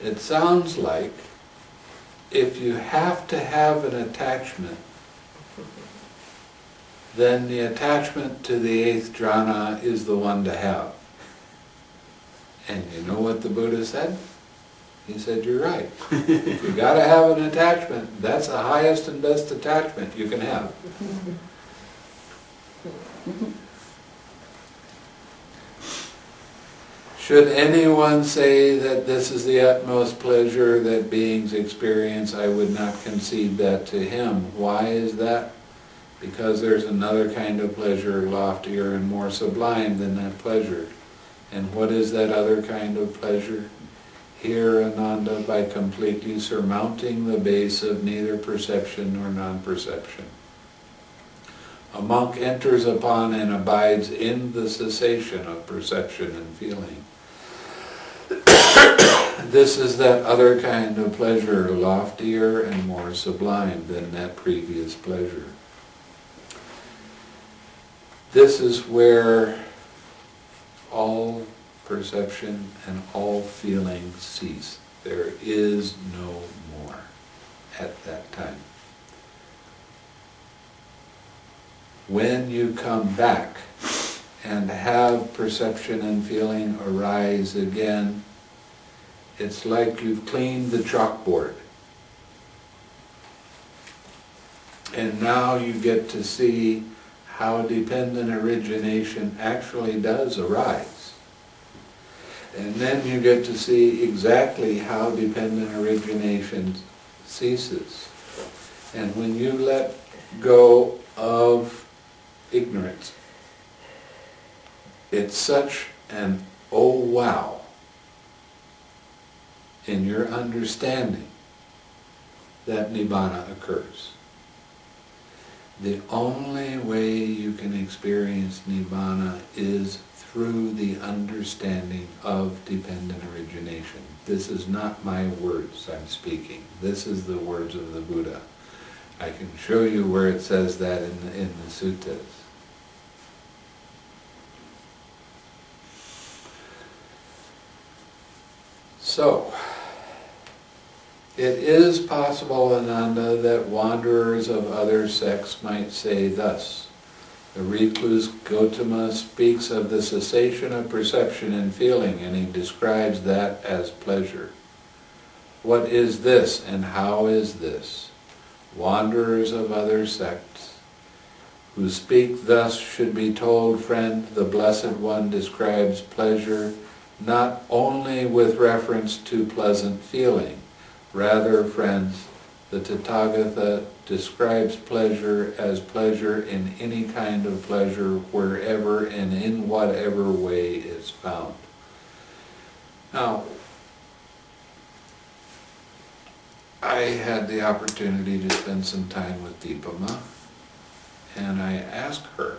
A: it sounds like if you have to have an attachment, then the attachment to the 8th jhana is the one to have. And you know what the Buddha said? He said, you're right. If you gotta have an attachment, that's the highest and best attachment you can have. Should anyone say that this is the utmost pleasure that beings experience, I would not concede that to him. Why is that? Because there's another kind of pleasure loftier and more sublime than that pleasure. And what is that other kind of pleasure? Here, Ananda, by completely surmounting the base of neither perception nor non-perception. A monk enters upon and abides in the cessation of perception and feeling. This is that other kind of pleasure, loftier and more sublime than that previous pleasure. This is where all perception and all feeling cease. There is no more at that time. When you come back and have perception and feeling arise again, it's like you've cleaned the chalkboard. And now you get to see how dependent origination actually does arise. And then you get to see exactly how dependent origination ceases. And when you let go of ignorance, it's such an oh wow in your understanding that Nibbana occurs. The only way you can experience Nibbana is through the understanding of dependent origination. This is not my words I'm speaking. This is the words of the Buddha. I can show you where it says that in the suttas. So, it is possible, Ananda, that wanderers of other sects might say thus. The recluse Gautama speaks of the cessation of perception and feeling, and he describes that as pleasure. What is this, and how is this? Wanderers of other sects who speak thus should be told, friend, the Blessed One describes pleasure not only with reference to pleasant feeling. Rather, friends, the Tathagata describes pleasure as pleasure in any kind of pleasure wherever and in whatever way is found. Now, I had the opportunity to spend some time with Deepama, and I asked her.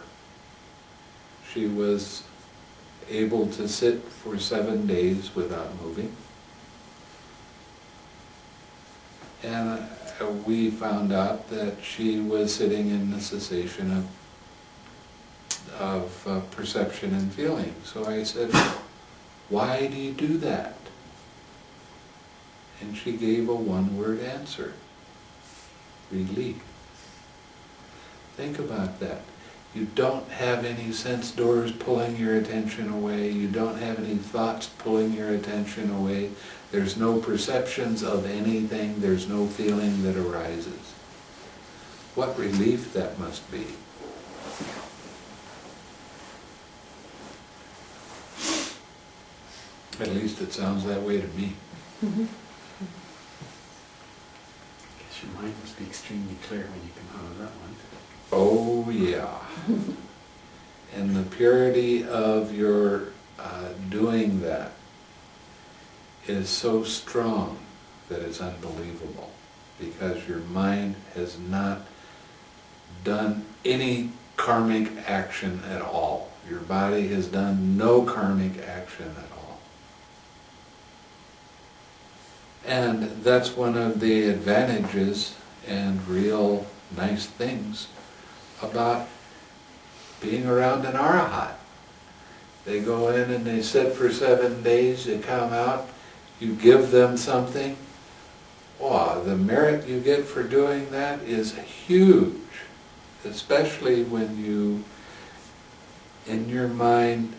A: She was able to sit for 7 days without moving. And we found out that she was sitting in the cessation of perception and feeling. So I said, why do you do that? And she gave a one-word answer: relief. Think about that. You don't have any sense doors pulling your attention away. You don't have any thoughts pulling your attention away. There's no perceptions of anything. There's no feeling that arises. What relief that must be. At least it sounds that way to me.
B: I guess your mind must be extremely clear when you come out of that one.
A: Oh yeah. And the purity of your doing that is so strong that it's unbelievable, because your mind has not done any karmic action at all. Your body has done no karmic action at all. And that's one of the advantages and real nice things about being around an arahat. They go in and they sit for 7 days, they come out, you give them something. Wow, the merit you get for doing that is huge, especially when you, in your mind,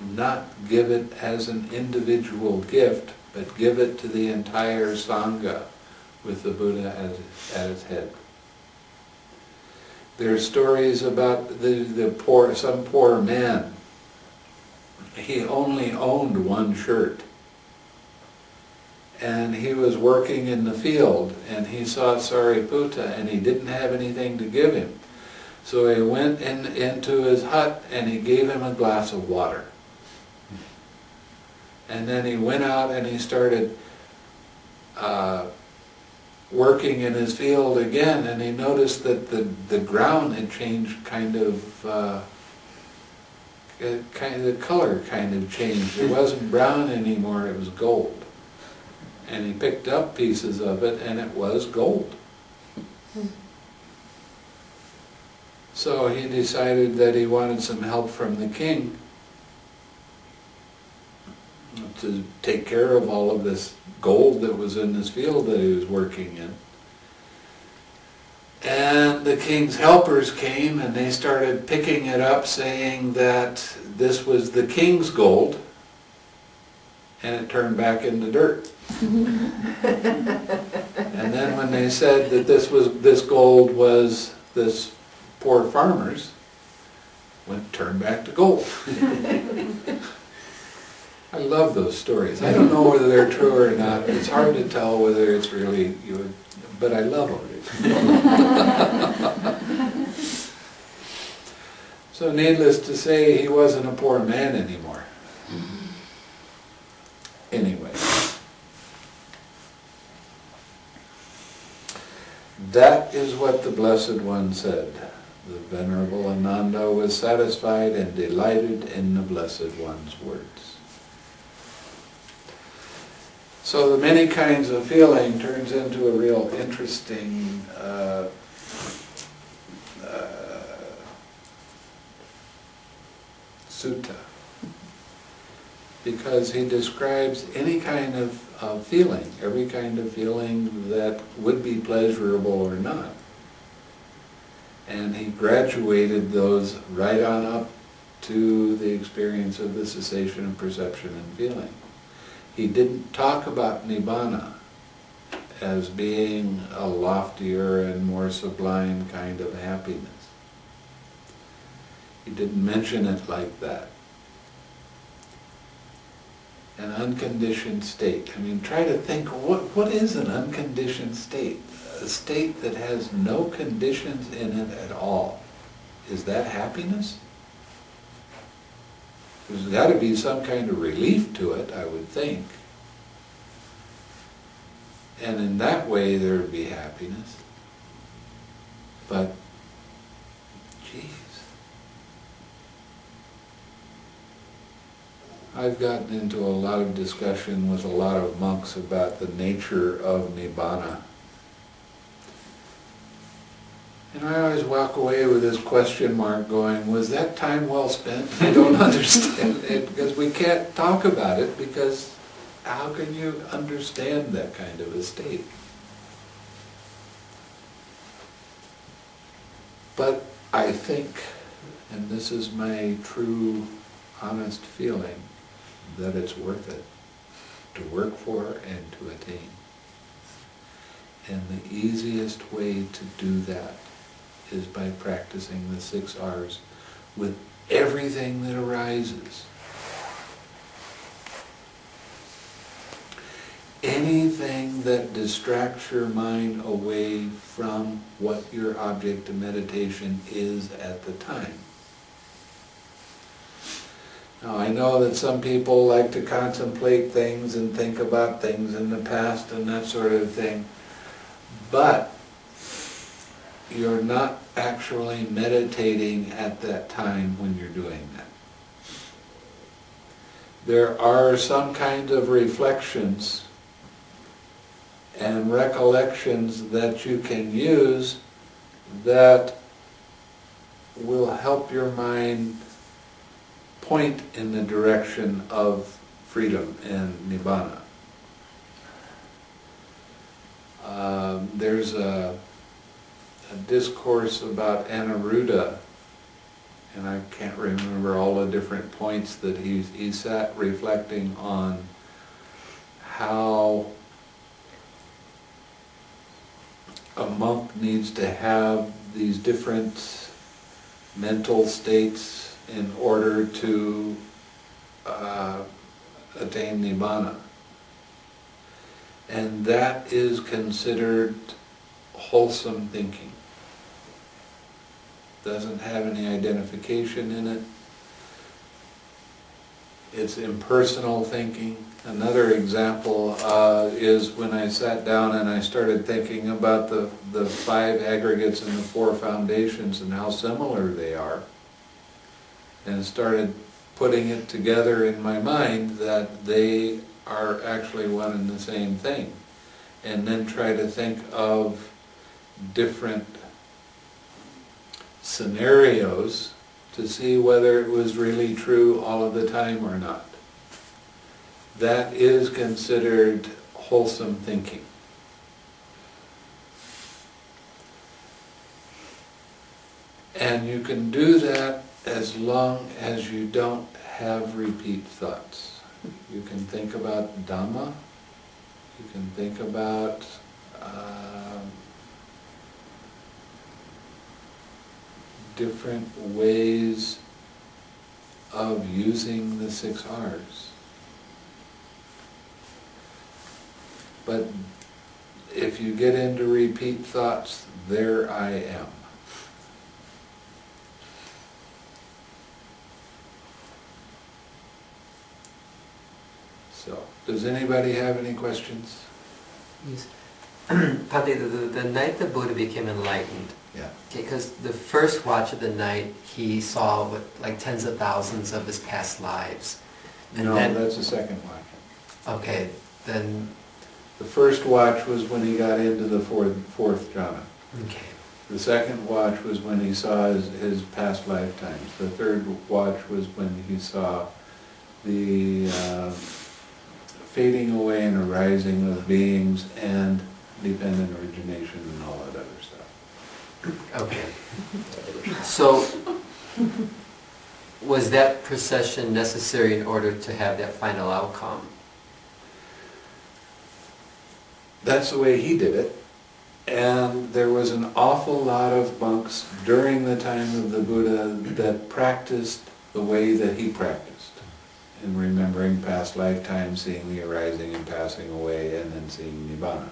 A: not give it as an individual gift, but give it to the entire Sangha with the Buddha at its head. There are stories about some poor man. He only owned one shirt. And he was working in the field, and he saw Sariputta, and he didn't have anything to give him. So he went into his hut, and he gave him a glass of water. And then he went out and he started working in his field again, and he noticed that the ground had changed the color kind of changed. It wasn't brown anymore, it was gold. And he picked up pieces of it, and it was gold. So he decided that he wanted some help from the king to take care of all of this gold that was in this field that he was working in. And the king's helpers came and they started picking it up, saying that this was the king's gold, and it turned back into dirt. And then when they said that this gold was this poor farmer's, turned back to gold. I love those stories. I don't know whether they're true or not. It's hard to tell whether it's really but I love them. So needless to say, he wasn't a poor man anymore. Anyway. That is what the Blessed One said. The Venerable Ananda was satisfied and delighted in the Blessed One's words. So the many kinds of feeling turns into a real interesting sutta, because he describes any kind of feeling, every kind of feeling that would be pleasurable or not. And he graduated those right on up to the experience of the cessation of perception and feeling. He didn't talk about Nibbana as being a loftier and more sublime kind of happiness. He didn't mention it like that. An unconditioned state. I mean, try to think, what is an unconditioned state? A state that has no conditions in it at all. Is that happiness? There's got to be some kind of relief to it, I would think. And in that way there would be happiness. But, geez. I've gotten into a lot of discussion with a lot of monks about the nature of Nibbana. And I always walk away with this question mark going, was that time well spent? I don't understand it, because we can't talk about it, because how can you understand that kind of a state? But I think, and this is my true, honest feeling, that it's worth it to work for and to attain. And the easiest way to do that is by practicing the 6 R's with everything that arises. Anything that distracts your mind away from what your object of meditation is at the time. Now, I know that some people like to contemplate things and think about things in the past and that sort of thing, but you're not actually meditating at that time when you're doing that. There are some kind of reflections and recollections that you can use that will help your mind point in the direction of freedom and nibbana. There's a discourse about Anuruddha, and I can't remember all the different points that he sat reflecting on how a monk needs to have these different mental states in order to attain nibbana. And that is considered wholesome thinking. Doesn't have any identification in it. It's impersonal thinking. Another example is when I sat down and I started thinking about the 5 aggregates and the 4 foundations and how similar they are, and started putting it together in my mind that they are actually one and the same thing, and then try to think of different scenarios to see whether it was really true all of the time or not. That is considered wholesome thinking. And you can do that as long as you don't have repeat thoughts. You can think about Dhamma, you can think about different ways of using the 6 R's. But if you get into repeat thoughts, there I am. So, does anybody have any questions?
E: Yes. Bhante, the night the Buddha became enlightened,
A: Yeah.
E: because the first watch of the night he saw like tens of thousands of his past lives. And
A: No,
E: then,
A: that's the second watch.
E: okay, then,
A: The first watch was when he got into the fourth jhana.
E: okay.
A: The second watch was when he saw his past lifetimes. The third watch was when he saw the fading away and arising of beings and dependent origination and all that other stuff.
E: Okay. So, was that procession necessary in order to have that final outcome?
A: That's the way he did it. And there was an awful lot of monks during the time of the Buddha that practiced the way that he practiced, in remembering past lifetimes, seeing the arising and passing away, and then seeing Nibbana.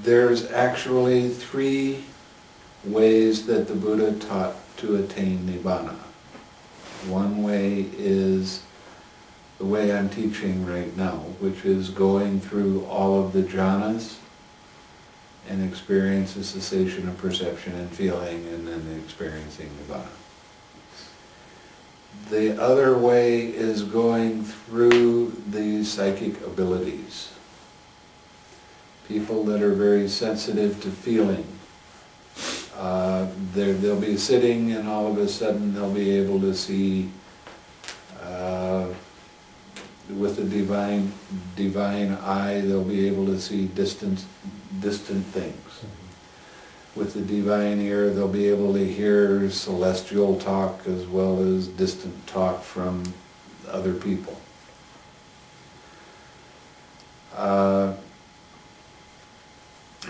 A: There's actually 3 ways that the Buddha taught to attain Nibbana. One way is the way I'm teaching right now, which is going through all of the jhanas and experience the cessation of perception and feeling, and then experiencing Nibbana. The other way is going through the psychic abilities. People that are very sensitive to feeling. They'll be sitting and all of a sudden they'll be able to see with the divine eye, they'll be able to see distant things. With the divine ear, they'll be able to hear celestial talk as well as distant talk from other people.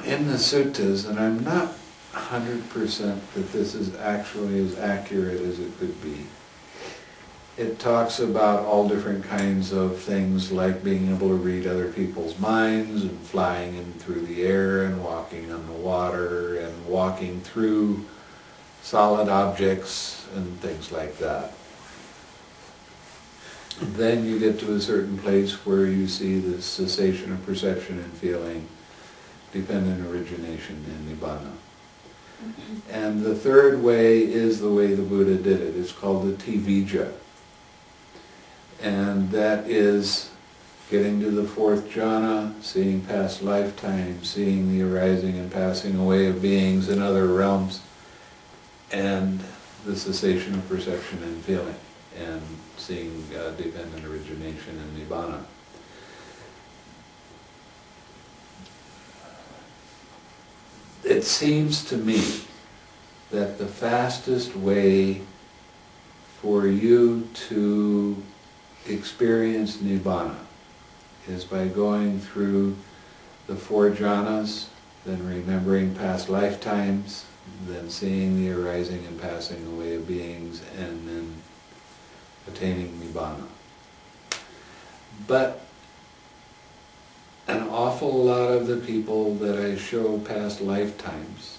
A: In the suttas, and I'm not 100% that this is actually as accurate as it could be, it talks about all different kinds of things like being able to read other people's minds and flying in through the air and walking on the water and walking through solid objects and things like that. Then you get to a certain place where you see the cessation of perception and feeling, dependent origination and Nibbana. And the third way is the way the Buddha did it. It's called the Tivija. And that is getting to the fourth jhana, seeing past lifetimes, seeing the arising and passing away of beings in other realms, and the cessation of perception and feeling, and seeing dependent origination and nibbana. It seems to me that the fastest way for you to experience nibbana is by going through the four jhanas, then remembering past lifetimes, then seeing the arising and passing away of beings, and then attaining nibbana. But an awful lot of the people that I show past lifetimes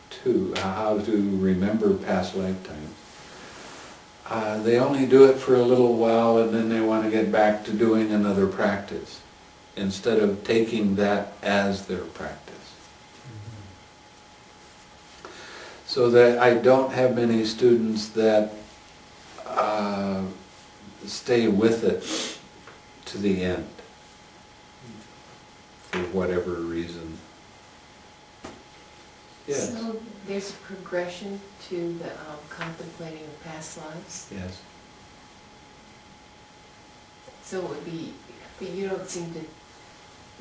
A: to, how to remember past lifetimes, they only do it for a little while and then they want to get back to doing another practice instead of taking that as their practice. So that I don't have many students that stay with it to the end, for whatever reason. Yes.
H: So there's a progression to the contemplating of past lives?
A: Yes.
H: So it would be, but you don't seem to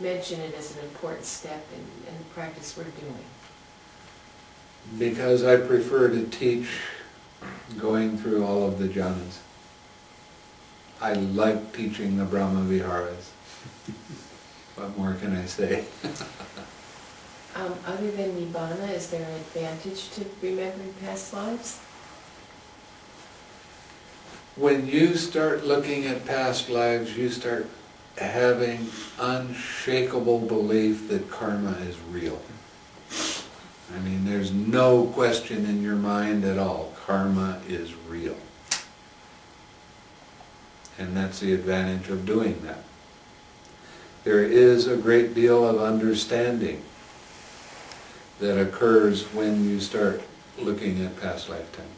H: mention it as an important step in the practice we're doing.
A: Because I prefer to teach going through all of the jhanas. I like teaching the Brahma Viharas. What more can I say?
H: Other than Nibbana, is there an advantage to remembering past lives?
A: When you start looking at past lives, you start having unshakable belief that karma is real. I mean, there's no question in your mind at all. Karma is real. And that's the advantage of doing that. There is a great deal of understanding that occurs when you start looking at past lifetimes.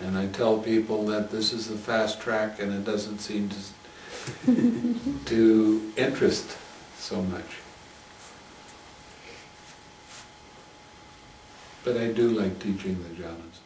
A: And I tell people that this is the fast track and it doesn't seem to interest so much. But I do like teaching the jhanas.